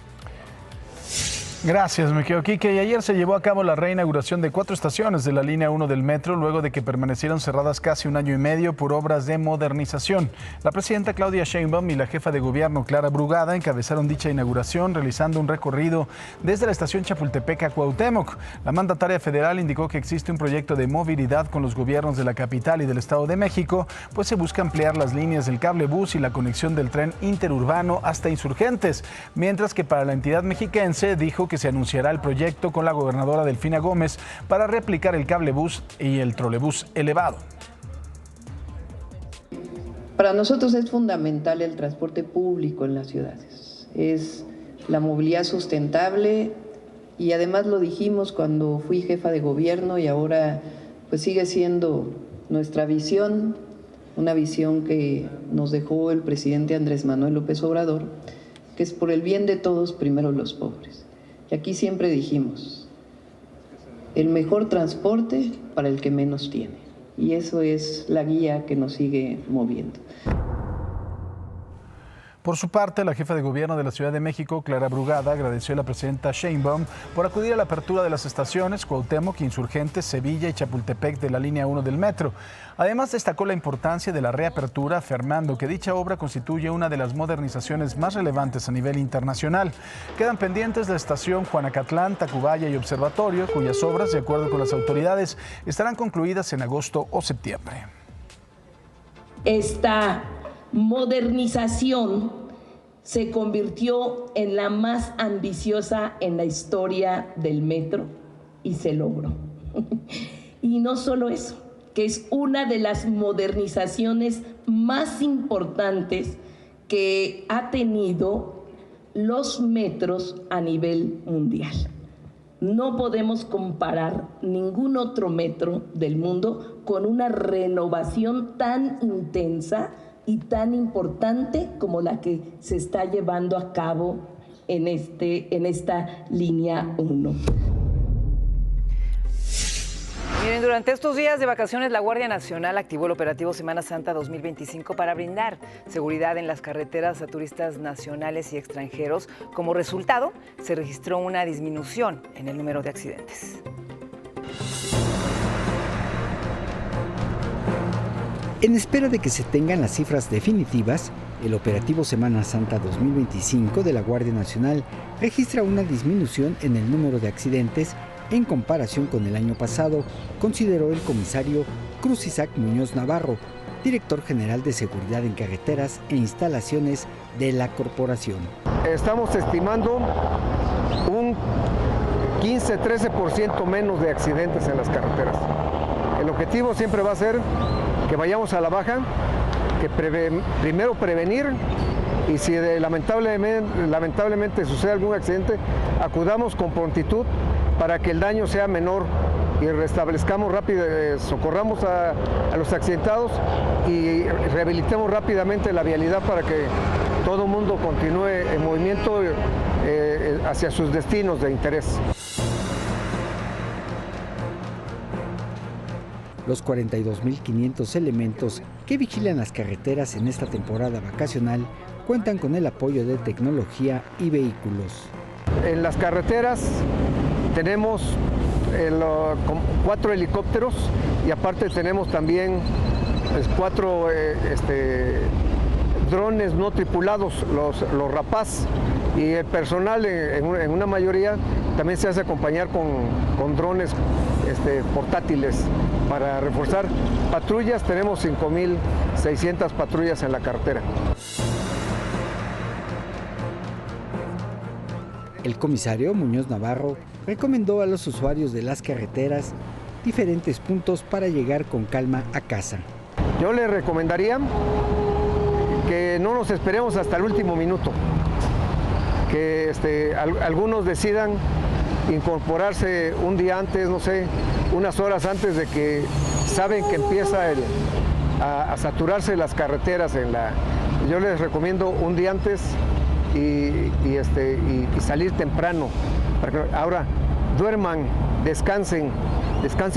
Gracias, mi querido Quique. Y ayer se llevó a cabo la reinauguración de 4 estaciones de la línea 1 del metro, luego de que permanecieron cerradas casi 1 año y medio por obras de modernización. La presidenta Claudia Sheinbaum y la jefa de gobierno Clara Brugada encabezaron dicha inauguración, realizando un recorrido desde la estación Chapultepec a Cuauhtémoc. La mandataria federal indicó que existe un proyecto de movilidad con los gobiernos de la capital y del Estado de México, pues se busca ampliar las líneas del cablebús y la conexión del tren interurbano hasta Insurgentes, mientras que para la entidad mexiquense dijo que se anunciará el proyecto con la gobernadora Delfina Gómez para replicar el cablebús y el trolebús elevado. Para nosotros es fundamental el transporte público en las ciudades. Es la movilidad sustentable y además lo dijimos cuando fui jefa de gobierno y ahora pues sigue siendo nuestra visión, una visión que nos dejó el presidente Andrés Manuel López Obrador, que es por el bien de todos, primero los pobres. Y aquí siempre dijimos, el mejor transporte para el que menos tiene. Y eso es la guía que nos sigue moviendo. Por su parte, la jefa de gobierno de la Ciudad de México, Clara Brugada, agradeció a la presidenta Sheinbaum por acudir a la apertura de las estaciones Cuauhtémoc, Insurgentes, Sevilla y Chapultepec de la línea 1 del metro. Además, destacó la importancia de la reapertura, afirmando que dicha obra constituye una de las modernizaciones más relevantes a nivel internacional. Quedan pendientes la estación Juanacatlán, Tacubaya y Observatorio, cuyas obras, de acuerdo con las autoridades, estarán concluidas en agosto o septiembre. Esta modernización se convirtió en la más ambiciosa en la historia del metro y se logró. Y no solo eso, que es una de las modernizaciones más importantes que ha tenido los metros a nivel mundial. No podemos comparar ningún otro metro del mundo con una renovación tan intensa y tan importante como la que se está llevando a cabo en esta línea 1. Miren, durante estos días de vacaciones, la Guardia Nacional activó el operativo Semana Santa 2025 para brindar seguridad en las carreteras a turistas nacionales y extranjeros. Como resultado, se registró una disminución en el número de accidentes. En espera de que se tengan las cifras definitivas, el operativo Semana Santa 2025 de la Guardia Nacional registra una disminución en el número de accidentes en comparación con el año pasado, consideró el comisario Cruz Isaac Muñoz Navarro, director general de Seguridad en Carreteras e Instalaciones de la corporación. Estamos estimando un 15-13% menos de accidentes en las carreteras. El objetivo siempre va a ser que vayamos a la baja, que primero prevenir, y si lamentablemente sucede algún accidente, acudamos con prontitud para que el daño sea menor y restablezcamos rápido, socorramos a los accidentados y rehabilitemos rápidamente la vialidad para que todo el mundo continúe en movimiento hacia sus destinos de interés. Los 42.500 elementos que vigilan las carreteras en esta temporada vacacional cuentan con el apoyo de tecnología y vehículos. En las carreteras tenemos 4 helicópteros y aparte tenemos también 4 drones no tripulados, los Rapaz, y el personal en una mayoría también se hace acompañar con drones portátiles para reforzar patrullas. Tenemos 5.600 patrullas en la carretera. El comisario Muñoz Navarro recomendó a los usuarios de las carreteras diferentes puntos para llegar con calma a casa. Yo les recomendaría que no nos esperemos hasta el último minuto, que algunos decidan incorporarse un día antes, no sé, unas horas antes de que saben que empieza a saturarse las carreteras. Yo les recomiendo un día antes y salir temprano. Ahora, duerman, descansen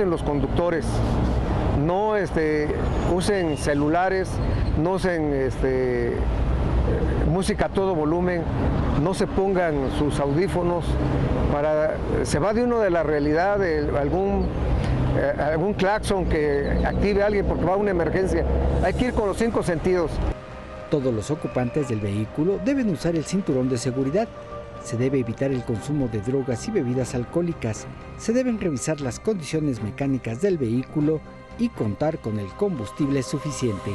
los conductores, no usen celulares, no usen música a todo volumen, no se pongan sus audífonos, se va de uno de la realidad, de algún claxon que active a alguien porque va a una emergencia. Hay que ir con los 5 sentidos. Todos los ocupantes del vehículo deben usar el cinturón de seguridad. Se debe evitar el consumo de drogas y bebidas alcohólicas. Se deben revisar las condiciones mecánicas del vehículo y contar con el combustible suficiente.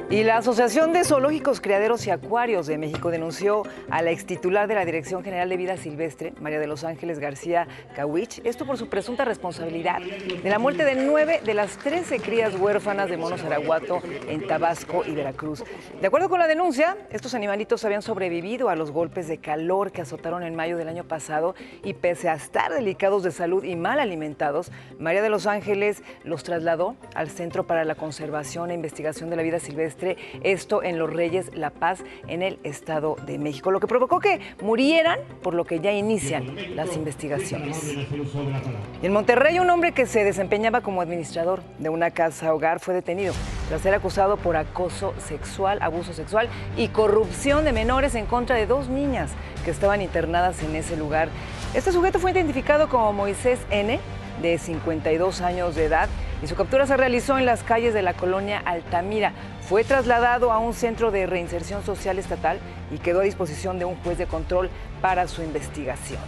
Y la Asociación de Zoológicos, Criaderos y Acuarios de México denunció a la extitular de la Dirección General de Vida Silvestre, María de los Ángeles García Cawich, esto por su presunta responsabilidad de la muerte de 9 de las 13 crías huérfanas de mono zaraguato en Tabasco y Veracruz. De acuerdo con la denuncia, estos animalitos habían sobrevivido a los golpes de calor que azotaron en mayo del año pasado y pese a estar delicados de salud y mal alimentados, María de los Ángeles los trasladó al Centro para la Conservación e Investigación de la Vida Silvestre, esto en Los Reyes, La Paz, en el Estado de México, lo que provocó que murieran, por lo que ya inician las investigaciones. Y en Monterrey, un hombre que se desempeñaba como administrador de una casa hogar fue detenido tras ser acusado por acoso sexual, abuso sexual y corrupción de menores en contra de 2 niñas que estaban internadas en ese lugar. Este sujeto fue identificado como Moisés N., de 52 años de edad, y su captura se realizó en las calles de la colonia Altamira. Fue trasladado a un centro de reinserción social estatal y quedó a disposición de un juez de control para su investigación.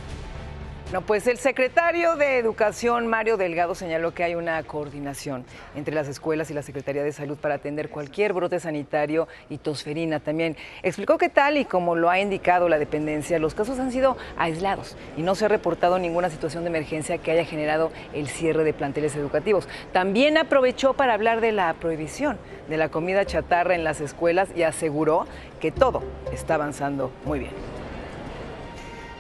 No, pues el secretario de Educación, Mario Delgado, señaló que hay una coordinación entre las escuelas y la Secretaría de Salud para atender cualquier brote sanitario y tosferina. También explicó que tal y como lo ha indicado la dependencia, los casos han sido aislados y no se ha reportado ninguna situación de emergencia que haya generado el cierre de planteles educativos. También aprovechó para hablar de la prohibición de la comida chatarra en las escuelas y aseguró que todo está avanzando muy bien.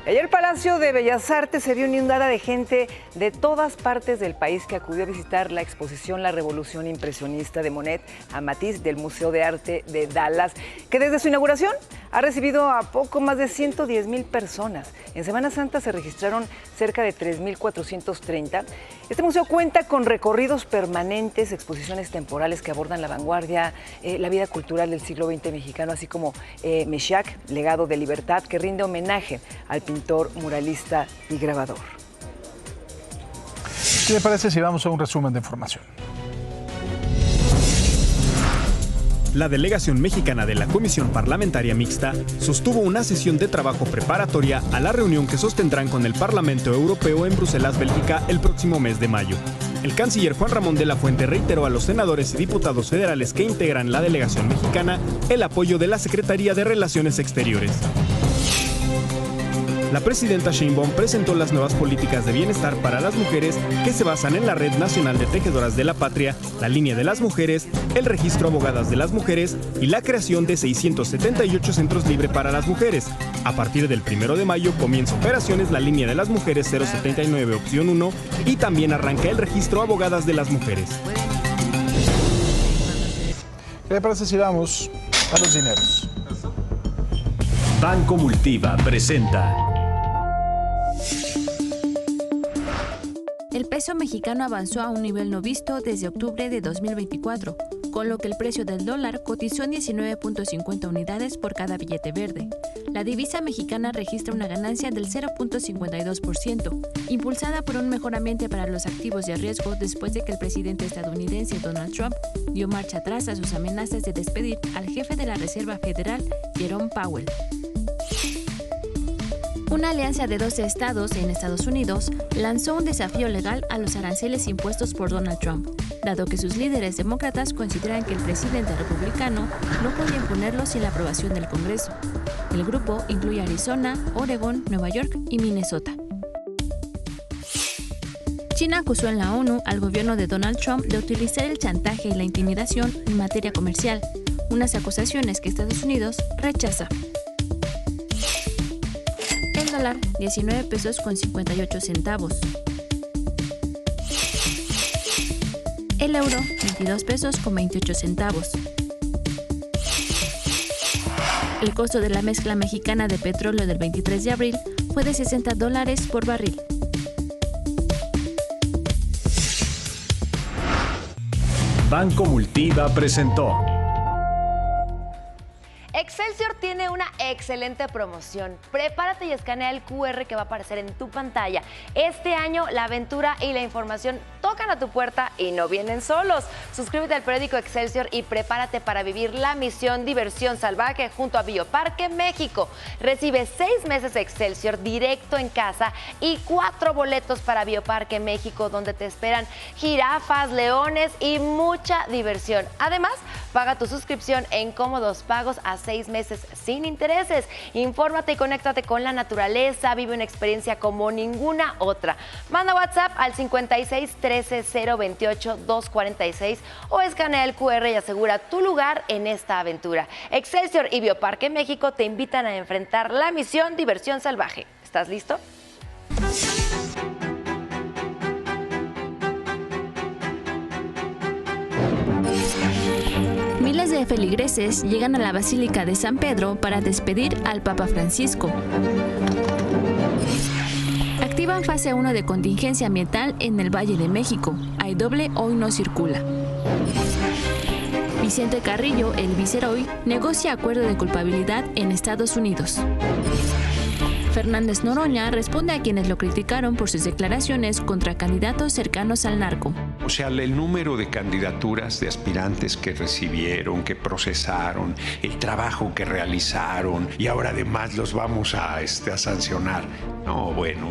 Ayer el Palacio de Bellas Artes se vio inundada de gente de todas partes del país que acudió a visitar la exposición La Revolución Impresionista de Monet a Matisse del Museo de Arte de Dallas, que desde su inauguración ha recibido a poco más de 110,000 personas. En Semana Santa se registraron cerca de 3,430. Este museo cuenta con recorridos permanentes, exposiciones temporales que abordan la vanguardia, la vida cultural del siglo XX mexicano, así como Meshack, legado de libertad, que rinde homenaje al pintor, muralista y grabador. ¿Qué le parece si vamos a un resumen de información? La delegación mexicana de la Comisión Parlamentaria Mixta sostuvo una sesión de trabajo preparatoria a la reunión que sostendrán con el Parlamento Europeo en Bruselas, Bélgica, el próximo mes de mayo. El canciller Juan Ramón de la Fuente reiteró a los senadores y diputados federales que integran la delegación mexicana el apoyo de la Secretaría de Relaciones Exteriores. La presidenta Sheinbaum presentó las nuevas políticas de bienestar para las mujeres que se basan en la Red Nacional de Tejedoras de la Patria, la Línea de las Mujeres, el Registro Abogadas de las Mujeres y la creación de 678 centros libres para las mujeres. A partir del 1 de mayo comienza operaciones la Línea de las Mujeres 079 opción 1 y también arranca el Registro Abogadas de las Mujeres. ¿Qué le parece si vamos a los dineros? Banco Multiva presenta. El peso mexicano avanzó a un nivel no visto desde octubre de 2024, con lo que el precio del dólar cotizó en 19.50 unidades por cada billete verde. La divisa mexicana registra una ganancia del 0.52%, impulsada por un mejor ambiente para los activos de riesgo después de que el presidente estadounidense Donald Trump dio marcha atrás a sus amenazas de despedir al jefe de la Reserva Federal, Jerome Powell. Una alianza de 12 estados en Estados Unidos lanzó un desafío legal a los aranceles impuestos por Donald Trump, dado que sus líderes demócratas consideran que el presidente republicano no puede imponerlos sin la aprobación del Congreso. El grupo incluye Arizona, Oregón, Nueva York y Minnesota. China acusó en la ONU al gobierno de Donald Trump de utilizar el chantaje y la intimidación en materia comercial, unas acusaciones que Estados Unidos rechaza. El dólar, 19 pesos con 58 centavos. El euro, 22 pesos con 28 centavos. El costo de la mezcla mexicana de petróleo del 23 de abril fue de $60 por barril. Banco Multiva presentó. Excelsior tiene una excelente promoción. Prepárate y escanea el QR que va a aparecer en tu pantalla. Este año la aventura y la información tocan a tu puerta y no vienen solos. Suscríbete al periódico Excelsior y prepárate para vivir la misión Diversión Salvaje junto a Bioparque México. Recibe 6 meses Excelsior directo en casa y 4 boletos para Bioparque México, donde te esperan jirafas, leones y mucha diversión. Además, paga tu suscripción en cómodos pagos a 6 meses sin intereses. Infórmate y conéctate con la naturaleza, vive una experiencia como ninguna otra. Manda WhatsApp al 56 13 028 246 o escanea el QR y asegura tu lugar en esta aventura. Excelsior y Bioparque México te invitan a enfrentar la misión Diversión Salvaje. ¿Estás listo? Miles de feligreses llegan a la Basílica de San Pedro para despedir al Papa Francisco. Activan fase 1 de contingencia ambiental en el Valle de México. Hay doble hoy no circula. Vicente Carrillo, el viceroy, negocia acuerdo de culpabilidad en Estados Unidos. Fernández Noroña responde a quienes lo criticaron por sus declaraciones contra candidatos cercanos al narco. O sea, el número de candidaturas de aspirantes que recibieron, que procesaron, el trabajo que realizaron y ahora además los vamos a sancionar. No, bueno.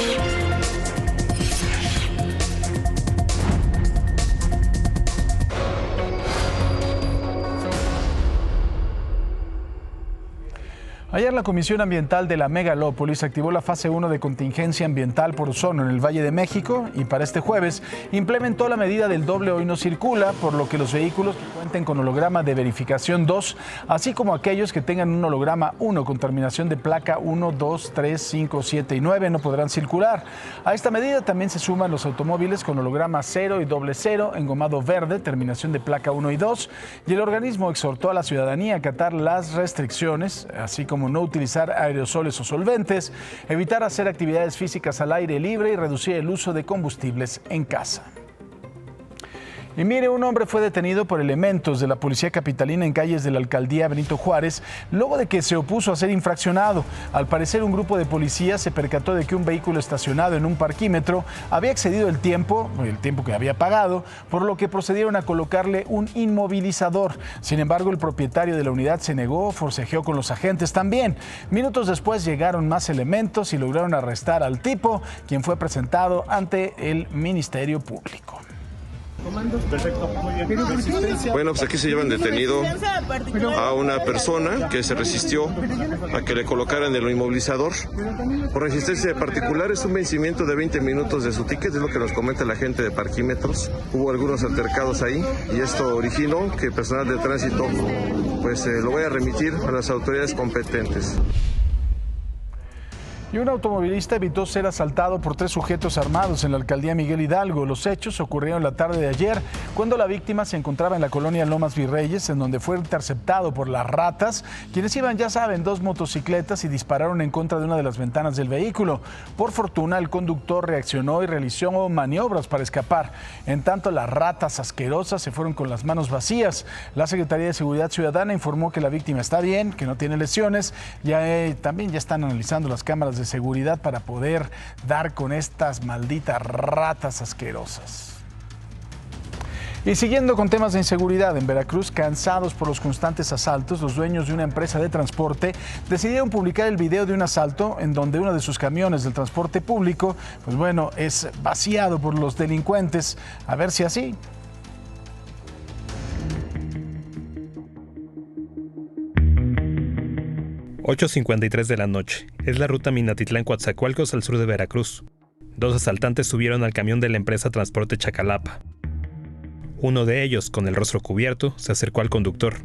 Ayer la Comisión Ambiental de la Megalópolis activó la fase 1 de contingencia ambiental por ozono en el Valle de México y para este jueves implementó la medida del doble hoy no circula, por lo que los vehículos que cuenten con holograma de verificación 2, así como aquellos que tengan un holograma 1 con terminación de placa 1, 2, 3, 5, 7 y 9 no podrán circular. A esta medida también se suman los automóviles con holograma 0 y doble 0, engomado verde, terminación de placa 1 y 2, y el organismo exhortó a la ciudadanía a acatar las restricciones, así como no utilizar aerosoles o solventes, evitar hacer actividades físicas al aire libre y reducir el uso de combustibles en casa. Y mire, un hombre fue detenido por elementos de la policía capitalina en calles de la alcaldía Benito Juárez, luego de que se opuso a ser infraccionado. Al parecer, un grupo de policías se percató de que un vehículo estacionado en un parquímetro había excedido el tiempo que había pagado, por lo que procedieron a colocarle un inmovilizador. Sin embargo, el propietario de la unidad se negó, forcejeó con los agentes también. Minutos después llegaron más elementos y lograron arrestar al tipo, quien fue presentado ante el Ministerio Público. Perfecto, muy bien. Bueno, pues aquí se llevan detenido a una persona que se resistió a que le colocaran el inmovilizador. Por resistencia particular, es un vencimiento de 20 minutos de su ticket, es lo que nos comenta la gente de parquímetros. Hubo algunos altercados ahí y esto originó que el personal de tránsito pues lo vaya a remitir a las autoridades competentes. Y un automovilista evitó ser asaltado por 3 sujetos armados en la alcaldía Miguel Hidalgo. Los hechos ocurrieron la tarde de ayer, cuando la víctima se encontraba en la colonia Lomas Virreyes, en donde fue interceptado por las ratas, quienes iban, ya saben, 2 motocicletas y dispararon en contra de una de las ventanas del vehículo. Por fortuna, el conductor reaccionó y realizó maniobras para escapar. En tanto, las ratas asquerosas se fueron con las manos vacías. La Secretaría de Seguridad Ciudadana informó que la víctima está bien, que no tiene lesiones. También ya están analizando las cámaras de seguridad para poder dar con estas malditas ratas asquerosas. Y siguiendo con temas de inseguridad, en Veracruz, cansados por los constantes asaltos, los dueños de una empresa de transporte decidieron publicar el video de un asalto en donde uno de sus camiones del transporte público, es vaciado por los delincuentes. A ver si así. 8:53 de la noche. Es la ruta Minatitlán-Coatzacoalcos al sur de Veracruz. 2 asaltantes subieron al camión de la empresa Transporte Chacalapa. Uno de ellos, con el rostro cubierto, se acercó al conductor.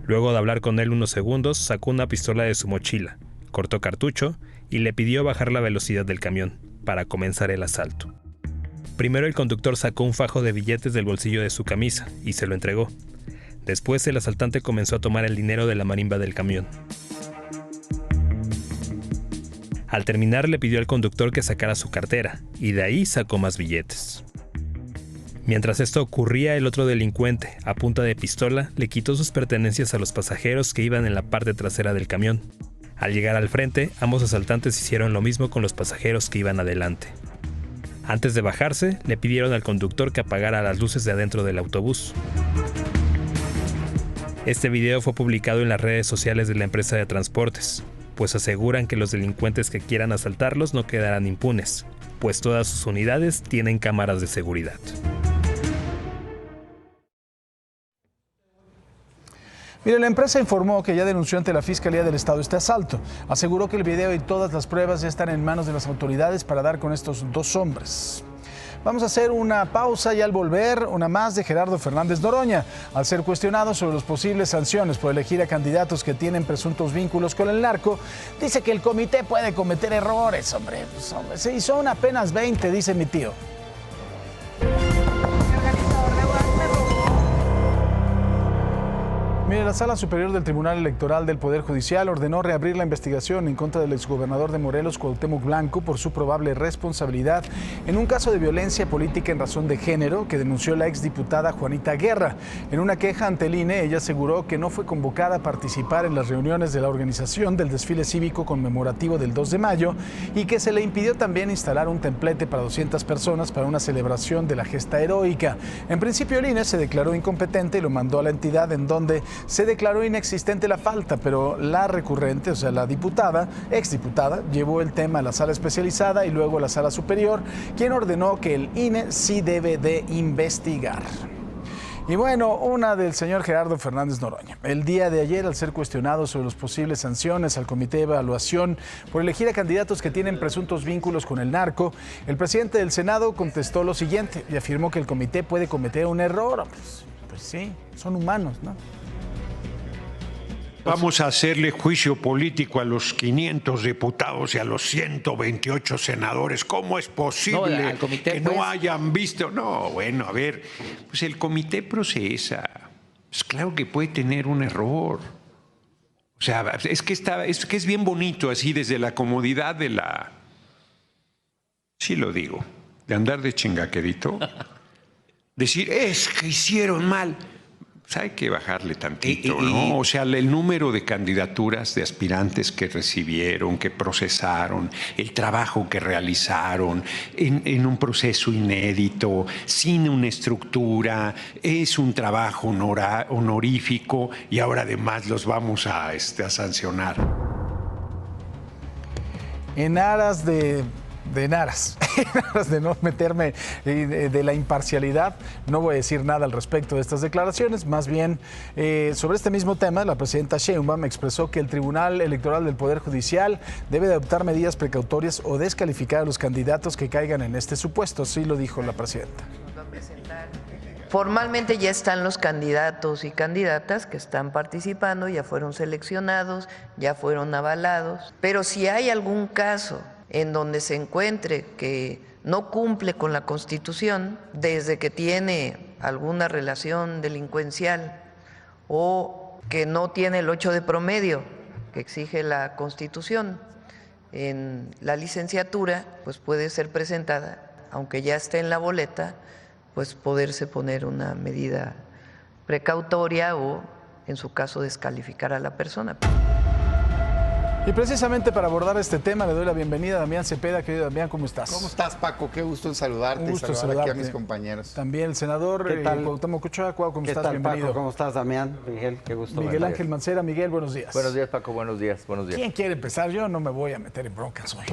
Luego de hablar con él unos segundos, sacó una pistola de su mochila, cortó cartucho y le pidió bajar la velocidad del camión para comenzar el asalto. Primero el conductor sacó un fajo de billetes del bolsillo de su camisa y se lo entregó. Después el asaltante comenzó a tomar el dinero de la marimba del camión. Al terminar le pidió al conductor que sacara su cartera y de ahí sacó más billetes. Mientras esto ocurría, el otro delincuente, a punta de pistola, le quitó sus pertenencias a los pasajeros que iban en la parte trasera del camión. Al llegar al frente, ambos asaltantes hicieron lo mismo con los pasajeros que iban adelante. Antes de bajarse, le pidieron al conductor que apagara las luces de adentro del autobús. Este video fue publicado en las redes sociales de la empresa de transportes, pues aseguran que los delincuentes que quieran asaltarlos no quedarán impunes, pues todas sus unidades tienen cámaras de seguridad. Mire, la empresa informó que ya denunció ante la Fiscalía del Estado este asalto. Aseguró que el video y todas las pruebas ya están en manos de las autoridades para dar con estos 2 hombres. Vamos a hacer una pausa y al volver, una más de Gerardo Fernández Noroña. Al ser cuestionado sobre las posibles sanciones por elegir a candidatos que tienen presuntos vínculos con el narco, dice que el comité puede cometer errores, hombre. Sí, son apenas 20, dice mi tío. Mire, la Sala Superior del Tribunal Electoral del Poder Judicial ordenó reabrir la investigación en contra del exgobernador de Morelos, Cuauhtémoc Blanco, por su probable responsabilidad en un caso de violencia política en razón de género que denunció la exdiputada Juanita Guerra. En una queja ante el INE, ella aseguró que no fue convocada a participar en las reuniones de la organización del desfile cívico conmemorativo del 2 de mayo y que se le impidió también instalar un templete para 200 personas para una celebración de la gesta heroica. En principio, el INE se declaró incompetente y lo mandó a la entidad, en donde se declaró inexistente la falta, pero la recurrente, o sea, la exdiputada, llevó el tema a la sala especializada y luego a la sala superior, quien ordenó que el INE sí debe de investigar. Y bueno, una del señor Gerardo Fernández Noroña. El día de ayer, al ser cuestionado sobre las posibles sanciones al Comité de Evaluación por elegir a candidatos que tienen presuntos vínculos con el narco, el presidente del Senado contestó lo siguiente y afirmó que el comité puede cometer un error. Pues sí, son humanos, ¿no? Vamos a hacerle juicio político a los 500 diputados y a los 128 senadores. ¿Cómo es posible que no hayan visto? No, bueno, a ver, pues el comité procesa. Pues claro que puede tener un error. O sea, es que es bien bonito así desde la comodidad de la... Sí lo digo, de andar de chingaquerito. decir, es que hicieron mal. Pues hay que bajarle tantito, ¿no? O sea, el número de candidaturas de aspirantes que recibieron, que procesaron, el trabajo que realizaron en un proceso inédito, sin una estructura, es un trabajo honorífico y ahora además los vamos a sancionar. En aras de no meterme de la imparcialidad, no voy a decir nada al respecto de estas declaraciones. Más bien, sobre este mismo tema, la presidenta Sheinbaum expresó que el Tribunal Electoral del Poder Judicial debe de adoptar medidas precautorias o descalificar a los candidatos que caigan en este supuesto. Así lo dijo la presidenta. Formalmente ya están los candidatos y candidatas que están participando, ya fueron seleccionados, ya fueron avalados, pero si hay algún caso en donde se encuentre que no cumple con la Constitución, desde que tiene alguna relación delincuencial o que no tiene el 8 de promedio que exige la Constitución en la licenciatura, pues puede ser presentada, aunque ya esté en la boleta, pues poderse poner una medida precautoria o, en su caso, descalificar a la persona. Y precisamente para abordar este tema le doy la bienvenida a Damián Cepeda. Querido Damián, ¿cómo estás? ¿Cómo estás, Paco? Qué gusto en saludarte. Un gusto y saludar aquí a mis compañeros. También el senador Cuauhtémoc Ochoa. ¿Cómo estás? Tal, bienvenido. Paco? ¿Cómo estás, Damián? Miguel, qué gusto. Miguel Ángel Mancera. Miguel, buenos días. Buenos días, Paco. Buenos días. ¿Quién quiere empezar? Yo no me voy a meter en broncas hoy.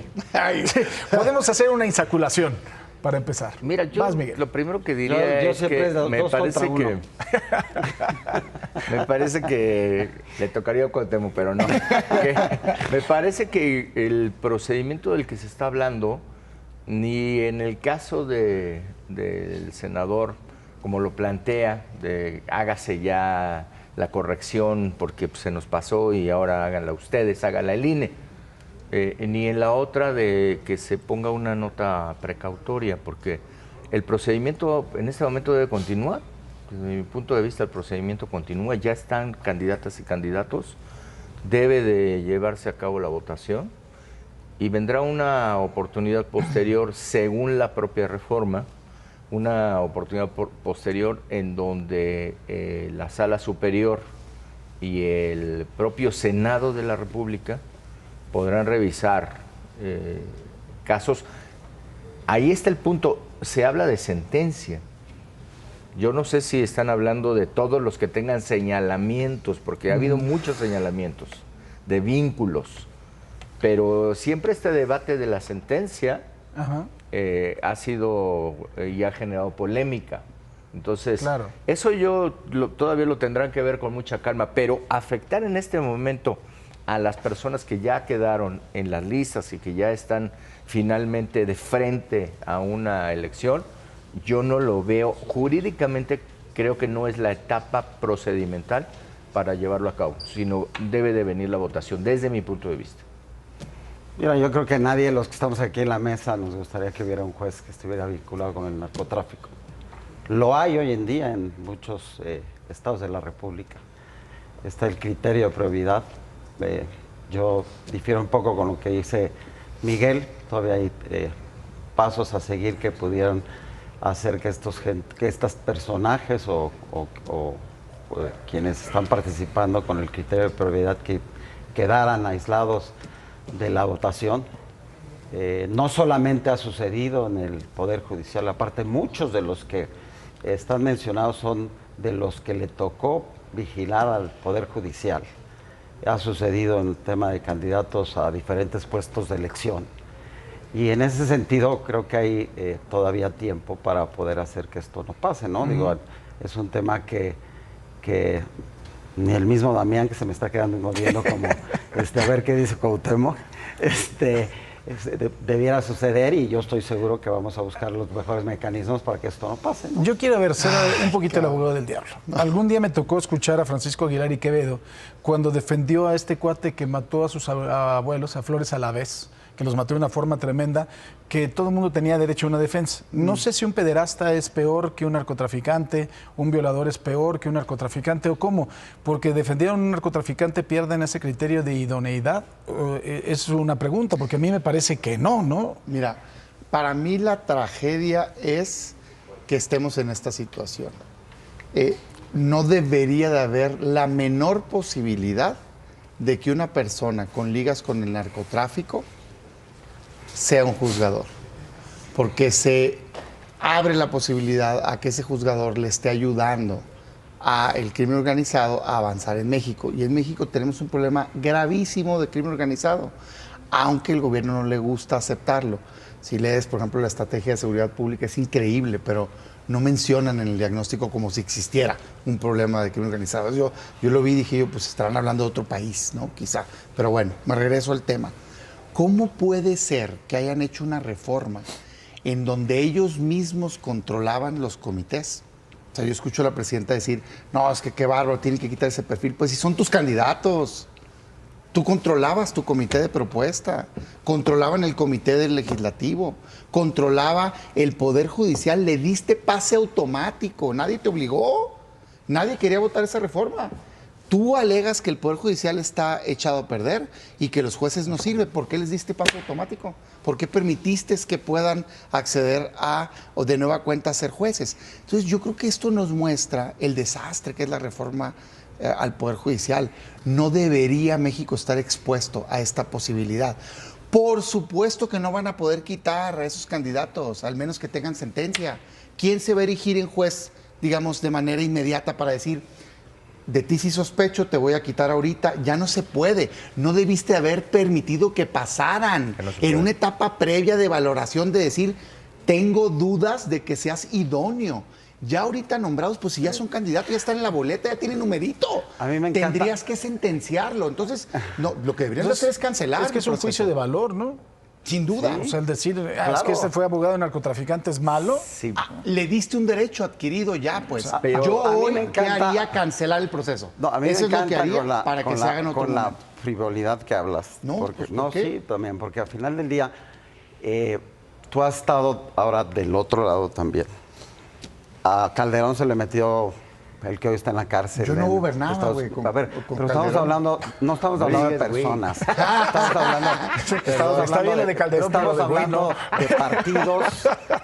Podemos hacer una insaculación para empezar. Mira, yo lo primero que diría es que me parece que le tocaría a Cuauhtémoc, pero no. Me parece que el procedimiento del que se está hablando, ni en el caso del senador, como lo plantea, de hágase ya la corrección porque se nos pasó y ahora háganla ustedes, háganla el INE. Ni en la otra de que se ponga una nota precautoria, porque el procedimiento en este momento debe continuar. Desde mi punto de vista, el procedimiento continúa, ya están candidatas y candidatos, debe de llevarse a cabo la votación y vendrá una oportunidad posterior, según la propia reforma, una oportunidad posterior en donde la Sala Superior y el propio Senado de la República podrán revisar casos. Ahí está el punto, se habla de sentencia. Yo no sé si están hablando de todos los que tengan señalamientos, porque ha habido muchos señalamientos de vínculos, pero siempre este debate de la sentencia ha sido y ha generado polémica. Entonces, eso todavía lo tendrán que ver con mucha calma, pero afectar en este momento a las personas que ya quedaron en las listas y que ya están finalmente de frente a una elección, yo no lo veo. Jurídicamente creo que no es la etapa procedimental para llevarlo a cabo, sino debe de venir la votación, desde mi punto de vista. Mira, yo creo que nadie de los que estamos aquí en la mesa nos gustaría que hubiera un juez que estuviera vinculado con el narcotráfico. Lo hay hoy en día en muchos estados de la República. Está el criterio de probidad. Yo difiero un poco con lo que dice Miguel. Todavía hay pasos a seguir que pudieran hacer que estos personajes o quienes están participando con el criterio de probidad que quedaran aislados de la votación. No solamente ha sucedido en el Poder Judicial, aparte muchos de los que están mencionados son de los que le tocó vigilar al Poder Judicial. Ha sucedido en el tema de candidatos a diferentes puestos de elección. Y en ese sentido creo que hay todavía tiempo para poder hacer que esto no pase, ¿no? Digo, es un tema que ni el mismo Damián, que se me está quedando viendo como, a ver qué dice Cuauhtémoc, debiera suceder, y yo estoy seguro que vamos a buscar los mejores mecanismos para que esto no pase, ¿no? Yo quiero ser un poquito el abogado del diablo. Algún día me tocó escuchar a Francisco Aguilar y Quevedo cuando defendió a este cuate que mató a sus abuelos, a Flores Alavés, que los mató de una forma tremenda, que todo el mundo tenía derecho a una defensa. No sé si un pederasta es peor que un narcotraficante, un violador es peor que un narcotraficante, o cómo, porque defendieron a un narcotraficante, pierden ese criterio de idoneidad. Es una pregunta, porque a mí me parece que no, ¿no? Mira, para mí la tragedia es que estemos en esta situación. No debería de haber la menor posibilidad de que una persona con ligas con el narcotráfico sea un juzgador, porque se abre la posibilidad a que ese juzgador le esté ayudando al crimen organizado a avanzar en México. Y en México tenemos un problema gravísimo de crimen organizado, aunque el gobierno no le gusta aceptarlo. Si lees, por ejemplo, la estrategia de seguridad pública, es increíble, pero no mencionan en el diagnóstico como si existiera un problema de crimen organizado. Yo lo vi y dije, pues estarán hablando de otro país, ¿no? Quizá. Pero bueno, me regreso al tema. ¿Cómo puede ser que hayan hecho una reforma en donde ellos mismos controlaban los comités? O sea, yo escucho a la presidenta decir, no, es que qué bárbaro, tienen que quitar ese perfil. Pues si son tus candidatos. Tú controlabas tu comité de propuesta, controlaban el comité del legislativo, controlaba el poder judicial, le diste pase automático, nadie te obligó, nadie quería votar esa reforma. Tú alegas que el poder judicial está echado a perder y que los jueces no sirven. ¿Por qué les diste pase automático? ¿Por qué permitiste que puedan acceder o de nueva cuenta a ser jueces? Entonces yo creo que esto nos muestra el desastre que es la reforma al Poder Judicial. No debería México estar expuesto a esta posibilidad. Por supuesto que no van a poder quitar a esos candidatos, al menos que tengan sentencia. ¿Quién se va a erigir en juez, digamos, de manera inmediata para decir, de ti sí sospecho, te voy a quitar ahorita? Ya no se puede. No debiste haber permitido que pasaran en una etapa previa de valoración de decir, tengo dudas de que seas idóneo. Ya ahorita nombrados, pues si ya son candidatos, ya están en la boleta, ya tienen numerito. A mí me encanta. Tendrías que sentenciarlo. Entonces, no, lo que deberían hacer es cancelar. Es que es un juicio de valor, ¿no? Sin duda. Sí. O sea, el decir, es que este fue abogado de narcotraficante es malo. Sí. Le diste un derecho adquirido ya, pues. O sea, yo hoy, ¿qué haría? Cancelar el proceso. No, a mí eso me es lo que haría la, para que se hagan otro con la momento. frivolidad que hablas. No, porque, pues, no, ¿por qué? sí, también, porque al final del día tú has estado ahora del otro lado también. A Calderón se le metió el que hoy está en la cárcel. Yo no gobernaba, güey. A ver, pero estamos hablando, no estamos hablando de personas. Estamos hablando, está bien lo de Calderón, estamos hablando de partidos.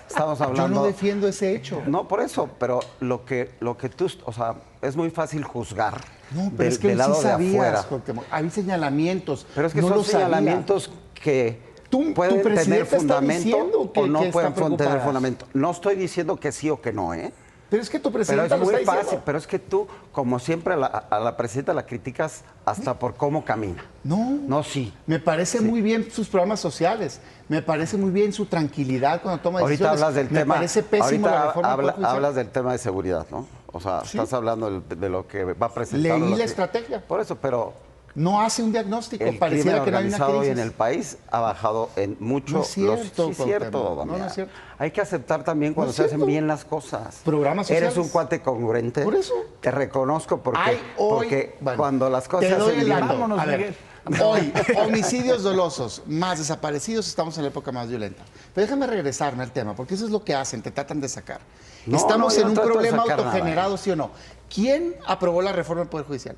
Estamos hablando. Yo no defiendo ese hecho. No, por eso, pero lo que tú, o sea, es muy fácil juzgar. No, pero es que del lado sí de sabías, afuera. Hay señalamientos. Pero es que no son lo sabía. señalamientos que pueden tener fundamento o no pueden tener fundamento. No estoy diciendo que sí o que no, ¿eh? Pero es que tu Pero presidenta es muy lo está fácil, diciendo. pero es que tú, como siempre, a la presidenta la criticas hasta por cómo camina. No, sí. Me parece muy bien sus programas sociales. Me parece muy bien su tranquilidad cuando toma decisiones. Ahorita hablas del tema. Me parece pésimo la reforma. Hablas del tema de seguridad, ¿no? O sea, Sí. estás hablando de lo que va a presentar. Leí lo la que- estrategia. Por eso, pero No hace un diagnóstico. el Pareciera crimen que no hay una organizado hoy crisis. en el país ha bajado en mucho. No es cierto, sí, es Cuauhtémoc. cierto, No, Damián. no es cierto. Hay que aceptar también cuando No es se hacen cierto. bien las cosas. Programas Eres sociales. un cuate congruente. Por eso. Te reconozco porque, Hay hoy- porque bueno, cuando las cosas te se doy hacen el bien. dato. Vámonos, A ver, Miguel. hoy, homicidios dolosos, más desaparecidos, estamos en la época más violenta. Pero déjame regresarme al tema, porque eso es lo que hacen, te tratan de sacar. No, Estamos no, yo en no un trato de problema sacar nada. autogenerado, ¿sí o no? ¿Quién aprobó la reforma del Poder Judicial?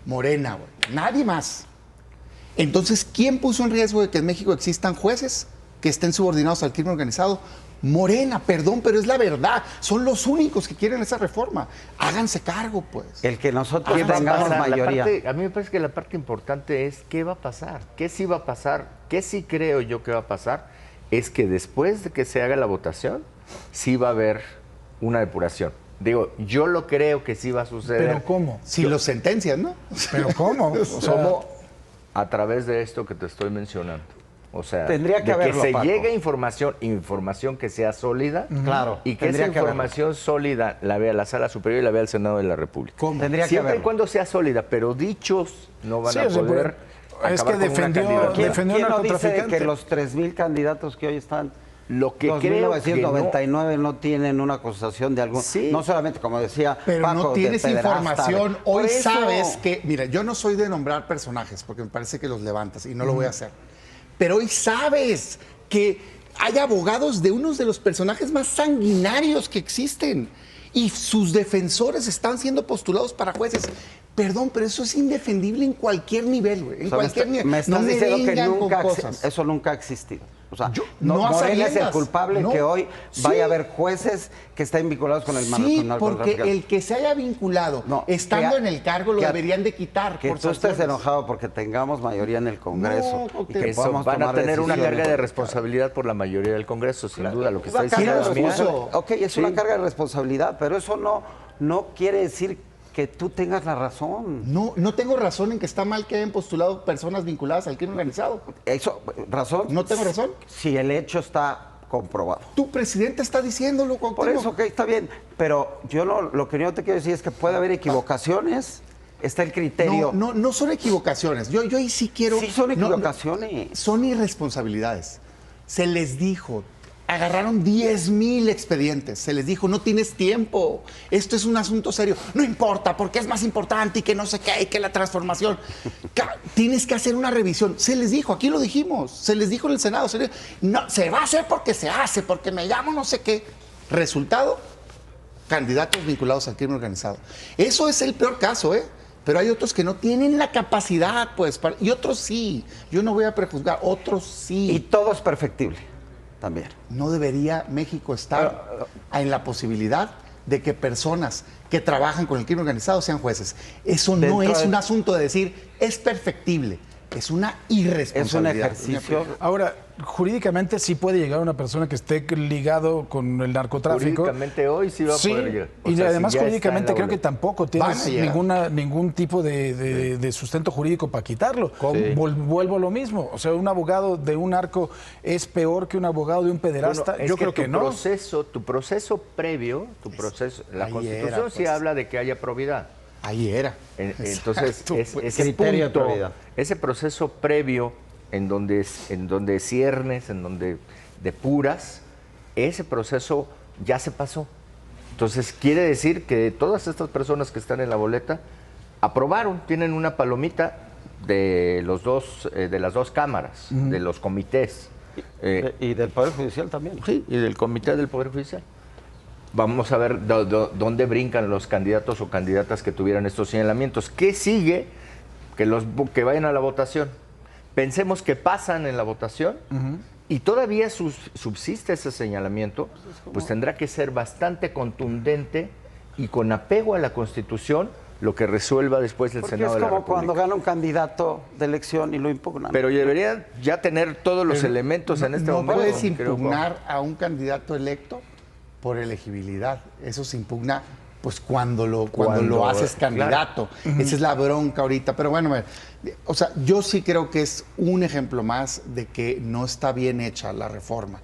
Morena, güey. Nadie más. Entonces, ¿quién puso en riesgo de que en México existan jueces que estén subordinados al crimen organizado? Morena, perdón, pero es la verdad. Son los únicos que quieren esa reforma. Háganse cargo, pues. El que nosotros ¿Qué va a tengamos pasar? mayoría. A mí me parece que la parte importante es qué va a pasar, qué sí va a pasar, qué sí creo yo que va a pasar, es que después de que se haga la votación, sí va a haber una depuración. Digo, yo lo creo que sí va a suceder. ¿Pero cómo? Si lo sentencian, ¿no? ¿Pero cómo? O sea, ¿Cómo? A través de esto que te estoy mencionando. O sea, Tendría que de haberlo, que se Paco. llegue información que sea sólida. Claro, Y que esa tendría que haberlo. información sólida la vea la Sala Superior y la vea el Senado de la República. Tendría que Siempre y haberlo. cuando sea sólida, pero dichos no van Sí, a o sea, poder. es que acabar con una defendió- candidatura. ¿Quién- defendió ¿Quién un no dice narcotraficante? que los 3,000 candidatos que hoy están, Lo que los creo que 1999 no tienen una acusación de algún, Sí. no solamente como decía Pero Paco, no de tienes pederasta, información. de- Hoy Por eso- sabes que, mira, yo no soy de nombrar personajes porque me parece que los levantas y no lo voy a hacer. Pero hoy sabes que hay abogados de unos de los personajes más sanguinarios que existen y sus defensores están siendo postulados para jueces. Perdón, pero eso es indefendible en cualquier nivel, güey. En cualquier nivel. Me estás diciendo que nunca eso nunca ha existido. O sea, no Morena es el culpable que hoy vaya a haber jueces que estén vinculados con el narcotráfico. Porque el que se haya vinculado estando en el cargo lo deberían de quitar. Que tú estés enojado porque tengamos mayoría en el Congreso y que podamos van a tener una carga de responsabilidad responsabilidad por la mayoría del Congreso, sin duda, lo que está diciendo. Ok, es una carga de responsabilidad, pero eso no quiere decir que tú tengas la razón. No tengo razón en que está mal que hayan postulado personas vinculadas al crimen organizado. ¿Razón? ¿No tengo razón? Si el hecho está comprobado. Tu presidente está diciéndolo, Cuauhtémoc. Por eso, ok, está bien. Pero lo que yo te quiero decir es que puede haber equivocaciones. Está el criterio. No son equivocaciones. Yo ahí sí quiero... Sí son equivocaciones. Son irresponsabilidades. Se les dijo... Agarraron 10,000 expedientes. Se les dijo, no tienes tiempo. Esto es un asunto serio. No importa, porque es más importante y que no sé qué, y que la transformación. Tienes que hacer una revisión. Se les dijo, aquí lo dijimos. Se les dijo en el Senado. No, se va a hacer porque se hace, porque me llamo no sé qué. Resultado, candidatos vinculados al crimen organizado. Eso es el peor caso, ¿eh? Pero hay otros que no tienen la capacidad, pues, y otros sí. Yo no voy a prejuzgar, otros sí. Y todo es perfectible. También. No debería México estar en la posibilidad de que personas que trabajan con el crimen organizado sean jueces. Eso no es un asunto de decir, es perfectible. Es una irresponsabilidad. Es un ejercicio. Ahora, jurídicamente sí puede llegar una persona que esté ligado con el narcotráfico. Jurídicamente hoy sí va a poder llegar. Y además jurídicamente creo que tampoco tienes ningún tipo de sustento jurídico para quitarlo. Vuelvo a lo mismo. O sea, un abogado de un narco es peor que un abogado de un pederasta. Bueno, yo creo que no. Tu proceso previo, la Constitución sí habla de que haya probidad. Ahí era. Entonces, ese punto, ese proceso previo en donde ciernes, en donde depuras, ese proceso ya se pasó. Entonces, quiere decir que todas estas personas que están en la boleta aprobaron, tienen una palomita de las dos cámaras, de los comités. Y del Poder Judicial también. Sí, y del Comité del Poder Judicial. Vamos a ver dónde brincan los candidatos o candidatas que tuvieran estos señalamientos. ¿Qué sigue? Que vayan a la votación. Pensemos que pasan en la votación y todavía subsiste ese señalamiento, pues tendrá que ser bastante contundente y con apego a la Constitución lo que resuelva después el Senado de la República. Es como cuando gana un candidato de elección y lo impugnan. Pero debería ya tener todos los elementos en este momento. No puedes impugnar a un candidato electo por elegibilidad. Eso se impugna pues cuando lo haces candidato. Claro. Esa es la bronca ahorita. Pero bueno, o sea, yo sí creo que es un ejemplo más de que no está bien hecha la reforma.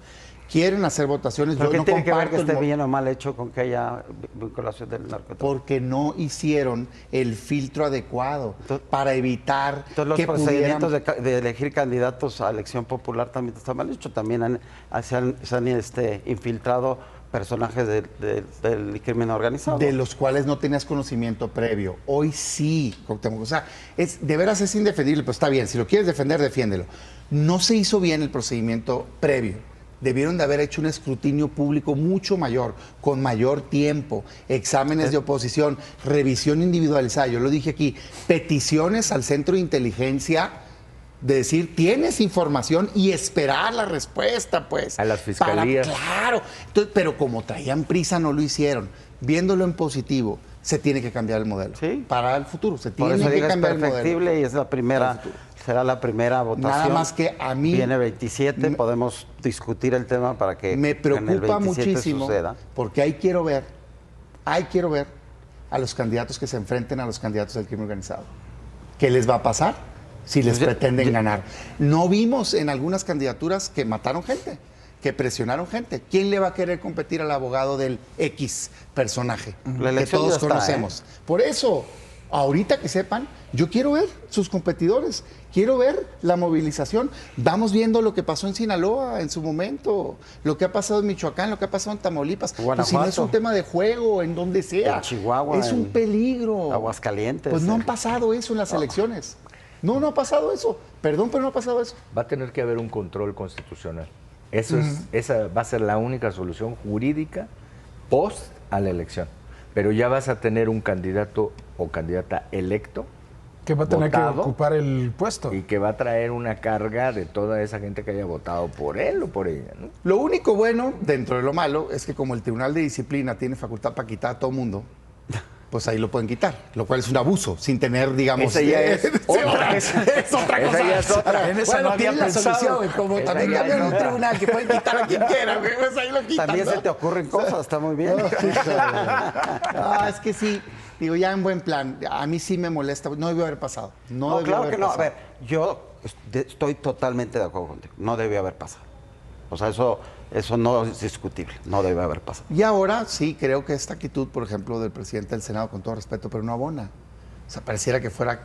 Quieren hacer votaciones. ¿Pero qué tiene que ver que esté bien o mal hecho con que haya vinculación del narcotráfico? Porque no hicieron el filtro adecuado para evitar los procedimientos de elegir candidatos a elección popular también está mal hecho. También se han infiltrado personajes del crimen organizado. De los cuales no tenías conocimiento previo. Hoy sí, Cuauhtémoc. O sea, de veras es indefendible, pero está bien. Si lo quieres defender, defiéndelo. No se hizo bien el procedimiento previo. Debieron de haber hecho un escrutinio público mucho mayor, con mayor tiempo, exámenes de oposición, revisión individualizada. Yo lo dije aquí, peticiones al Centro de Inteligencia de decir, tienes información y esperar la respuesta, pues. A las fiscalías. Claro. Entonces, pero como traían prisa, no lo hicieron. Viéndolo en positivo, se tiene que cambiar el modelo. ¿Sí? Para el futuro, se Por tiene eso que cambiar el modelo. Es perfectible y es la primera, será la primera votación. Nada más que a mí... Viene 27, podemos discutir el tema para que me preocupa en el 27 muchísimo, suceda. Porque ahí quiero ver a los candidatos que se enfrenten a los candidatos del crimen organizado. ¿Qué les va a pasar? Si les pretenden ganar. No vimos en algunas candidaturas que mataron gente, que presionaron gente. ¿Quién le va a querer competir al abogado del X personaje que todos conocemos? Por eso, ahorita que sepan, yo quiero ver sus competidores, quiero ver la movilización. Vamos viendo lo que pasó en Sinaloa en su momento, lo que ha pasado en Michoacán, lo que ha pasado en Tamaulipas. Pues si no es un tema de juego, en donde sea, en Chihuahua, es un peligro. Aguascalientes. Pues no han pasado eso en las elecciones. No ha pasado eso. Perdón, pero no ha pasado eso. Va a tener que haber un control constitucional. Esa va a ser la única solución jurídica post a la elección. Pero ya vas a tener un candidato o candidata electo, que va a tener votado, que ocupar el puesto. Y que va a traer una carga de toda esa gente que haya votado por él o por ella, ¿no? Lo único bueno, dentro de lo malo, es que como el Tribunal de Disciplina tiene facultad para quitar a todo mundo, pues ahí lo pueden quitar, lo cual es un abuso, sin tener, digamos... Esa ya es otra. Es otra cosa. Esa ya es otra. En esa Bueno, no tiene había la solución, güey, como Esa también ya cambian es un otra. tribunal que pueden quitar a quien quiera, güey, pues ahí lo quitan. También ¿no? se te ocurren cosas, está muy bien. Es que sí, digo, ya en buen plan, a mí sí me molesta, no debió haber pasado. No, debió claro haber que no. A pasado. ver, yo estoy totalmente de acuerdo contigo. No debió haber pasado. O sea, eso no es discutible. No debe haber pasado. Y ahora sí, creo que esta actitud, por ejemplo, del presidente del Senado, con todo respeto, pero no abona. O sea, pareciera que fuera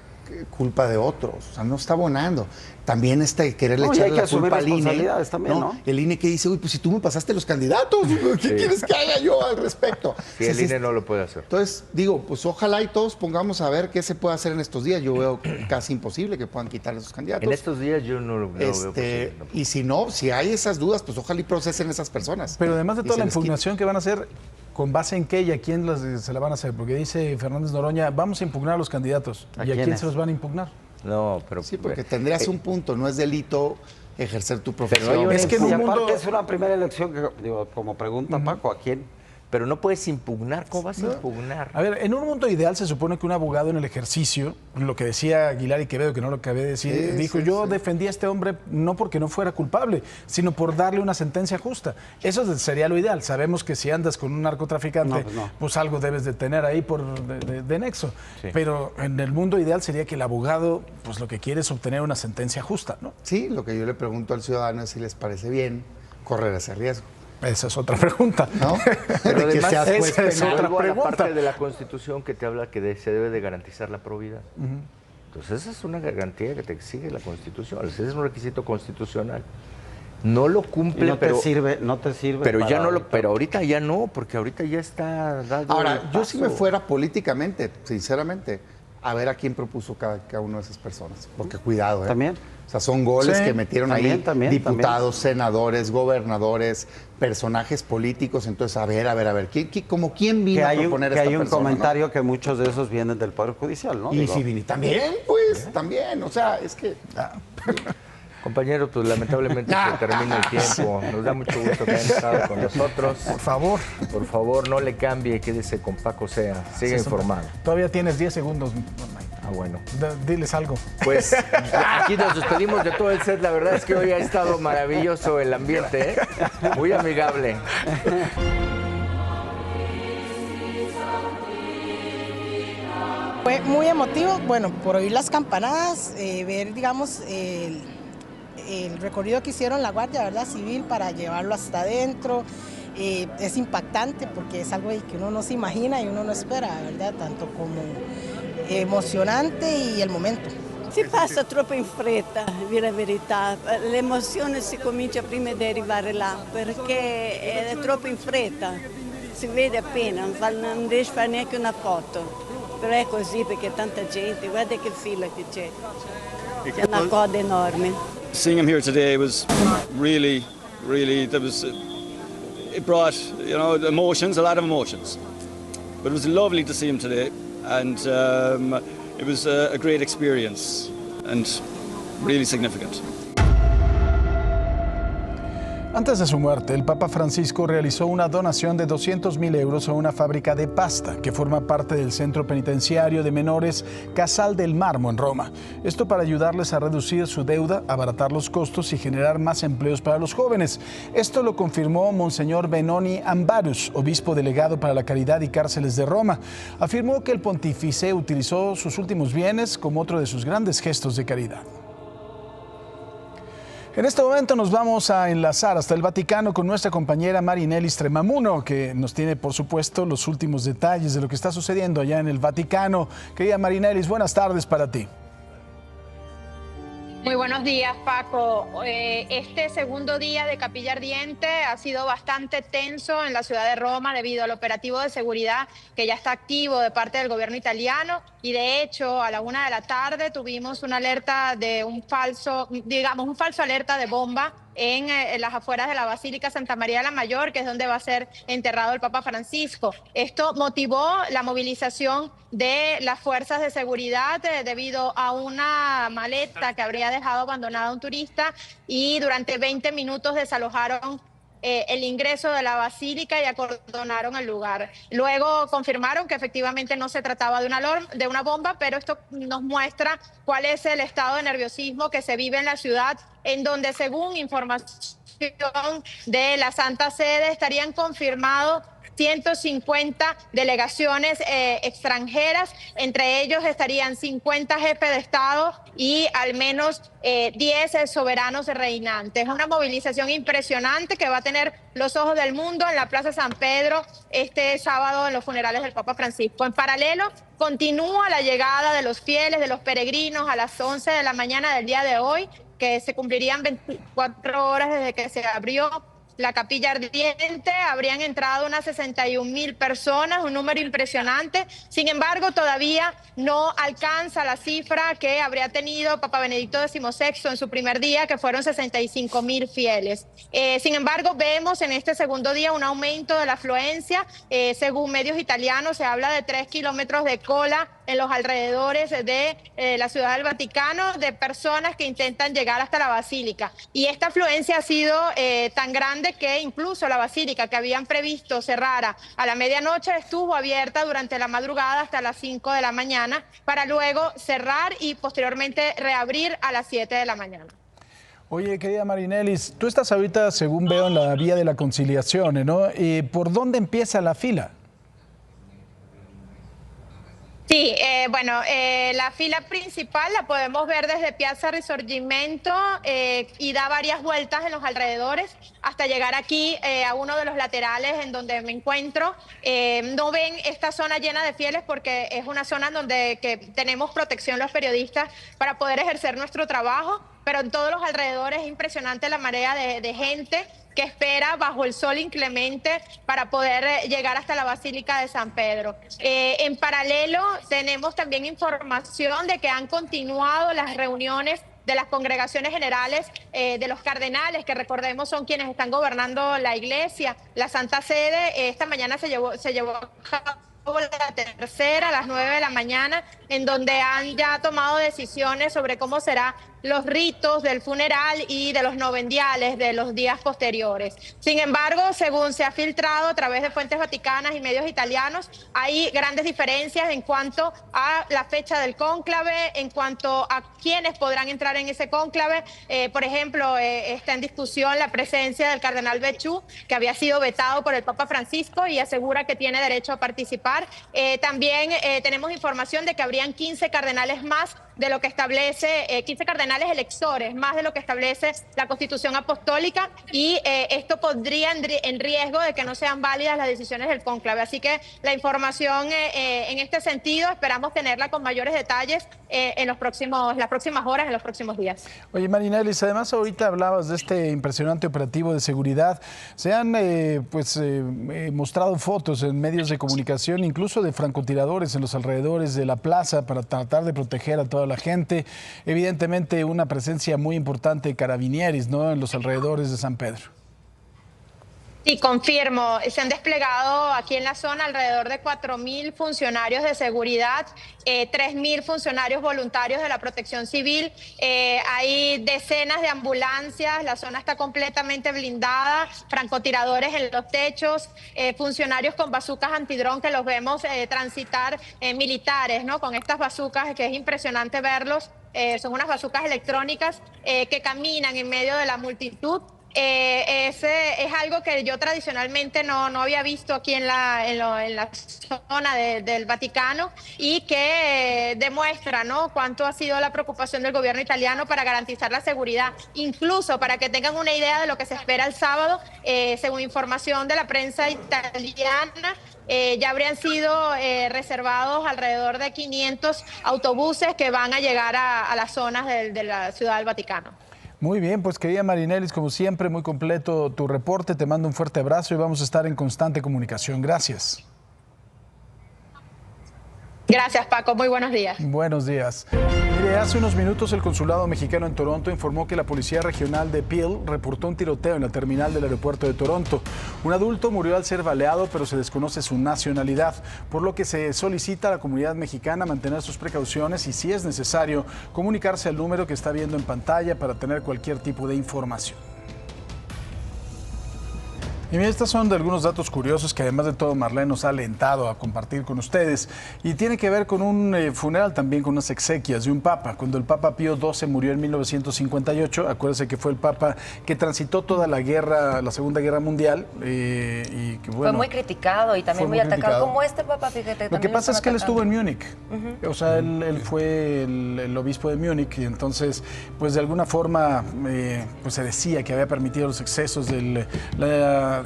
culpa de otros. O sea, no está abonando. También quererle No, y hay echarle que la culpa asumir al INE. responsabilidades también, ¿no? El INE que dice, uy, pues si tú me pasaste los candidatos, ¿qué quieres que haga yo al respecto? Sí, el INE no lo puede hacer. Entonces, digo, pues ojalá y todos pongamos a ver qué se puede hacer en estos días. Yo veo casi imposible que puedan quitar a esos candidatos. En estos días yo no lo veo posible. No. Y si no, si hay esas dudas, pues ojalá y procesen esas personas. Pero además de Y toda se la les quite. impugnación que van a hacer, ¿con base en qué y a quién se la van a hacer? Porque dice Fernández Noroña, vamos a impugnar a los candidatos. ¿Y a quién se los van a impugnar? No, pero... Sí, porque tendrías un punto, no es delito ejercer tu profesión. Es que en un mundo... es una primera elección que, digo, como pregunta Paco, ¿a quién? Pero no puedes impugnar, ¿cómo vas a impugnar? A ver, en un mundo ideal se supone que un abogado en el ejercicio, lo que decía Aguilar y Quevedo, que no lo acabé de decir, dijo, yo defendí a este hombre no porque no fuera culpable, sino por darle una sentencia justa. Eso sería lo ideal. Sabemos que si andas con un narcotraficante, pues algo debes de tener ahí de nexo. Sí. Pero en el mundo ideal sería que el abogado, pues lo que quiere es obtener una sentencia justa, ¿no? Sí, lo que yo le pregunto al ciudadano es si les parece bien correr ese riesgo. Esa es otra pregunta, ¿no? Pero de que además, seas es otra pregunta. La parte de la Constitución que te habla que se debe de garantizar la probidad. Entonces esa es una garantía que te exige la Constitución. Ese es un requisito constitucional. No lo cumple, no te sirve, no te sirve. Pero ya no pero ahorita ya no, porque ahorita ya está dado. Ahora, yo si me fuera políticamente, sinceramente, a ver a quién propuso cada una de esas personas. Porque cuidado, También. O sea, son goles que metieron ahí diputados, senadores, gobernadores, personajes políticos. Entonces, a ver, ¿quién vino a proponer esta persona? Que hay un comentario que muchos de esos vienen del Poder Judicial, ¿no? Y si también, pues, también. O sea, es que... Compañeros, pues lamentablemente se termina el tiempo. Nos da mucho gusto que hayan estado con nosotros. Por favor, no le cambie, quédese con Paco Sea. Siga informado. Todavía tienes 10 segundos. Ah, bueno. Diles algo. Pues aquí nos despedimos de todo el set. La verdad es que hoy ha estado maravilloso el ambiente, ¿eh? Muy amigable. Fue muy emotivo, bueno, por oír las campanadas, ver, digamos, el recorrido que hicieron la Guardia, ¿verdad? Civil para llevarlo hasta adentro. Es impactante porque es algo que uno no se imagina y uno no espera, ¿verdad? Tanto como emozionante y el momento. Si passa troppo in fretta, a dire la verità. L'emozione si comincia prima di arrivare là, perché è troppo in fretta. Si vede appena, non riesce a fare neanche una foto. Però è così perché tanta gente, guarda che fila che c'è. C'è una coda enorme. Seeing him here today was really, it brought, emotions, a lot of emotions. But it was lovely to see him today, and it was a great experience and really significant. Antes de su muerte, el Papa Francisco realizó una donación de 200.000 euros a una fábrica de pasta que forma parte del centro penitenciario de menores Casal del Marmo en Roma. Esto para ayudarles a reducir su deuda, abaratar los costos y generar más empleos para los jóvenes. Esto lo confirmó Monseñor Benoni Ambarus, obispo delegado para la caridad y cárceles de Roma. Afirmó que el pontífice utilizó sus últimos bienes como otro de sus grandes gestos de caridad. En este momento nos vamos a enlazar hasta el Vaticano con nuestra compañera Marinelis Tremamuno, que nos tiene, por supuesto, los últimos detalles de lo que está sucediendo allá en el Vaticano. Querida Marinelis, buenas tardes para ti. Muy buenos días, Paco. Este segundo día de Capilla Ardiente ha sido bastante tenso en la ciudad de Roma debido al operativo de seguridad que ya está activo de parte del gobierno italiano y de hecho a la 1 de la tarde tuvimos una alerta de un falso alerta de bomba en las afueras de la Basílica Santa María la Mayor, que es donde va a ser enterrado el Papa Francisco. Esto motivó la movilización de las fuerzas de seguridad debido a una maleta que habría dejado abandonada un turista, y durante 20 minutos desalojaron el ingreso de la basílica y acordonaron el lugar. Luego confirmaron que efectivamente no se trataba de una bomba, pero esto nos muestra cuál es el estado de nerviosismo que se vive en la ciudad, en donde, según información de la Santa Sede, estarían confirmados 150 delegaciones extranjeras. Entre ellos estarían 50 jefes de Estado y al menos 10 soberanos reinantes. Es una movilización impresionante que va a tener los ojos del mundo en la Plaza San Pedro este sábado en los funerales del Papa Francisco. En paralelo, continúa la llegada de los fieles, de los peregrinos a las 11 de la mañana del día de hoy, que se cumplirían 24 horas desde que se abrió la capilla ardiente. Habrían entrado unas 61.000 personas, un número impresionante. Sin embargo, todavía no alcanza la cifra que habría tenido Papa Benedicto XVI en su primer día, que fueron 65.000 fieles. Sin embargo, vemos en este segundo día un aumento de la afluencia. Según medios italianos, se habla de 3 kilómetros de cola en los alrededores de la Ciudad del Vaticano, de personas que intentan llegar hasta la Basílica. Y esta afluencia ha sido tan grande que incluso la Basílica, que habían previsto cerrar a la medianoche, estuvo abierta durante la madrugada hasta las 5 de la mañana, para luego cerrar y posteriormente reabrir a las 7 de la mañana. Oye, querida Marinelis, tú estás ahorita, según veo, en la vía de la conciliación, ¿no? ¿Por dónde empieza la fila? Sí, bueno, la fila principal la podemos ver desde Piazza Risorgimento y da varias vueltas en los alrededores hasta llegar aquí a uno de los laterales en donde me encuentro. No ven esta zona llena de fieles porque es una zona en donde tenemos protección los periodistas para poder ejercer nuestro trabajo, pero en todos los alrededores es impresionante la marea de gente que espera bajo el sol inclemente para poder llegar hasta la Basílica de San Pedro. En paralelo, tenemos también información de que han continuado las reuniones de las congregaciones generales de los cardenales, que recordemos son quienes están gobernando la Iglesia. La Santa Sede esta mañana se llevó a cabo la tercera a las 9 de la mañana, en donde han ya tomado decisiones sobre cómo serán los ritos del funeral y de los novendiales de los días posteriores. Sin embargo, según se ha filtrado a través de fuentes vaticanas y medios italianos, hay grandes diferencias en cuanto a la fecha del cónclave, en cuanto a quiénes podrán entrar en ese cónclave. Por ejemplo, está en discusión la presencia del cardenal Becciu, que había sido vetado por el Papa Francisco y asegura que tiene derecho a participar. También tenemos información de que habrían 15 cardenales más de lo que establece, 15 cardenales electores, más de lo que establece la Constitución Apostólica, y esto pondría en riesgo de que no sean válidas las decisiones del cónclave. Así que la información en este sentido esperamos tenerla con mayores detalles en las próximas horas, en los próximos días. Oye, Marinelis, además ahorita hablabas de este impresionante operativo de seguridad. Se han mostrado fotos en medios de comunicación, incluso de francotiradores en los alrededores de la plaza para tratar de proteger a toda la gente. Evidentemente una presencia muy importante de carabinieros, ¿no?, en los alrededores de San Pedro. Sí, confirmo. Se han desplegado aquí en la zona alrededor de 4.000 funcionarios de seguridad, 3.000 funcionarios voluntarios de la Protección Civil. Hay decenas de ambulancias, la zona está completamente blindada, francotiradores en los techos, funcionarios con bazucas antidrón que los vemos transitar, militares, ¿no?, con estas bazucas, que es impresionante verlos. Son unas bazucas electrónicas que caminan en medio de la multitud. Es algo que yo tradicionalmente no había visto aquí en la zona del Vaticano, y que demuestra, ¿no?, cuánto ha sido la preocupación del gobierno italiano para garantizar la seguridad. Incluso, para que tengan una idea de lo que se espera el sábado, según información de la prensa italiana, ya habrían sido reservados alrededor de 500 autobuses que van a llegar a las zonas de la Ciudad del Vaticano. Muy bien, pues querida Marinelis, como siempre, muy completo tu reporte. Te mando un fuerte abrazo y vamos a estar en constante comunicación. Gracias. Gracias, Paco. Muy buenos días. Buenos días. Oye, hace unos minutos el Consulado Mexicano en Toronto informó que la Policía Regional de Peel reportó un tiroteo en la terminal del aeropuerto de Toronto. Un adulto murió al ser baleado, pero se desconoce su nacionalidad, por lo que se solicita a la comunidad mexicana mantener sus precauciones y, si es necesario, comunicarse al número que está viendo en pantalla para tener cualquier tipo de información. Y bien, estos son de algunos datos curiosos que además de todo Marlene nos ha alentado a compartir con ustedes, y tiene que ver con un funeral también, con unas exequias de un papa. Cuando el Papa Pío XII murió en 1958, acuérdense que fue el papa que transitó toda la guerra, la Segunda Guerra Mundial, y que bueno, fue muy criticado y también muy atacado, como este papa, fíjate. Lo que pasa es que él estuvo en Múnich, o sea, él fue el obispo de Múnich, y entonces, pues de alguna forma, pues se decía que había permitido los excesos del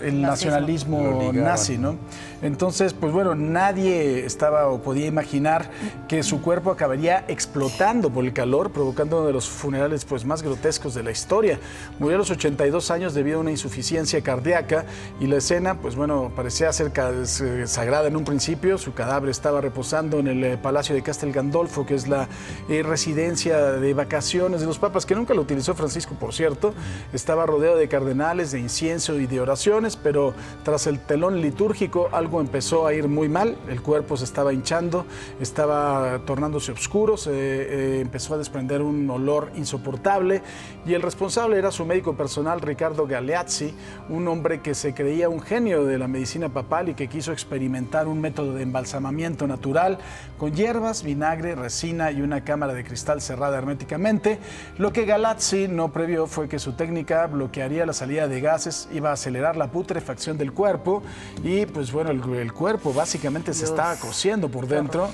el nacionalismo nazi, ¿no? Entonces, pues bueno, nadie estaba o podía imaginar que su cuerpo acabaría explotando por el calor, provocando uno de los funerales pues más grotescos de la historia. Murió a los 82 años debido a una insuficiencia cardíaca, y la escena, pues bueno, parecía ser sagrada en un principio. Su cadáver estaba reposando en el Palacio de Castel Gandolfo, que es la residencia de vacaciones de los papas, que nunca lo utilizó Francisco, por cierto. Estaba rodeado de cardenales, de incienso y de oraciones, pero tras el telón litúrgico algo empezó a ir muy mal. El cuerpo se estaba hinchando, estaba tornándose oscuro, empezó a desprender un olor insoportable, y el responsable era su médico personal, Riccardo Galeazzi, un hombre que se creía un genio de la medicina papal y que quiso experimentar un método de embalsamamiento natural con hierbas, vinagre, resina y una cámara de cristal cerrada herméticamente. Lo que Galeazzi no previó fue que su técnica bloquearía la salida de gases, iba a acelerar la putrefacción del cuerpo, y pues bueno, el cuerpo básicamente se estaba cociendo por dentro,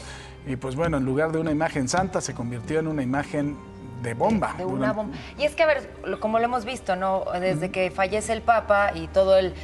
y pues bueno, en lugar de una imagen santa se convirtió en una imagen de bomba. De una bomba. Y es que, a ver, como lo hemos visto, ¿no? Desde que fallece el Papa y todo el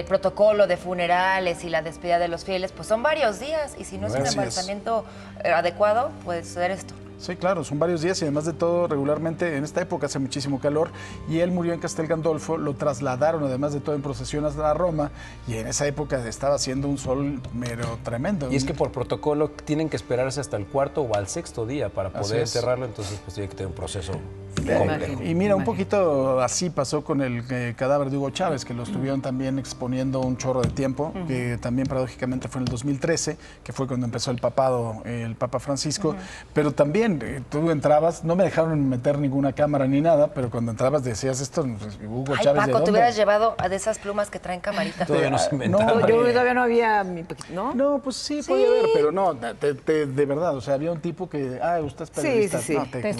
protocolo de funerales y la despedida de los fieles, pues son varios días, y si no es un embalsamiento adecuado, puede suceder esto. Sí, claro, son varios días, y además de todo, regularmente en esta época hace muchísimo calor, y él murió en Castel Gandolfo. Lo trasladaron, además de todo, en procesión a Roma, y en esa época estaba haciendo un sol mero tremendo. Y es que por protocolo tienen que esperarse hasta el cuarto o al sexto día para poder enterrarlo, entonces pues tiene que tener un proceso complejo. Y mira, un poquito así pasó con el cadáver de Hugo Chávez, que lo estuvieron también exponiendo un chorro de tiempo, que también paradójicamente fue en el 2013, que fue cuando empezó el papado, el Papa Francisco, pero también tú entrabas, no me dejaron meter ninguna cámara ni nada, pero cuando entrabas decías esto, pues, Hugo Chávez, Paco, te hubieras llevado de esas plumas que traen camarita. Todavía no se inventaron. No, yo todavía no había, ¿no? No, pues sí, podía haber, pero no, de verdad, o sea, había un tipo que, usted es periodista. Sí. No, te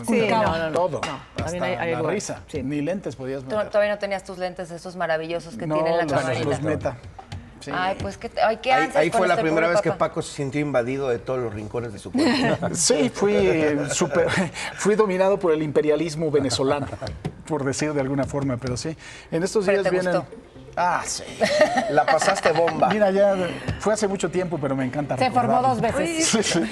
todo, hasta hay la risa, ni lentes podías meter. Todavía no tenías tus lentes esos maravillosos que tienen la camarita. Los Meta. Sí. Ay, pues qué ansias. Ahí fue la primera vez que Paco se sintió invadido de todos los rincones de su cuerpo. Sí, fui dominado por el imperialismo venezolano, por decir de alguna forma, pero sí. En estos días vienen... Gustó. Sí. La pasaste bomba. Mira, ya fue hace mucho tiempo, pero me encanta. Se formó 2 veces. Sí.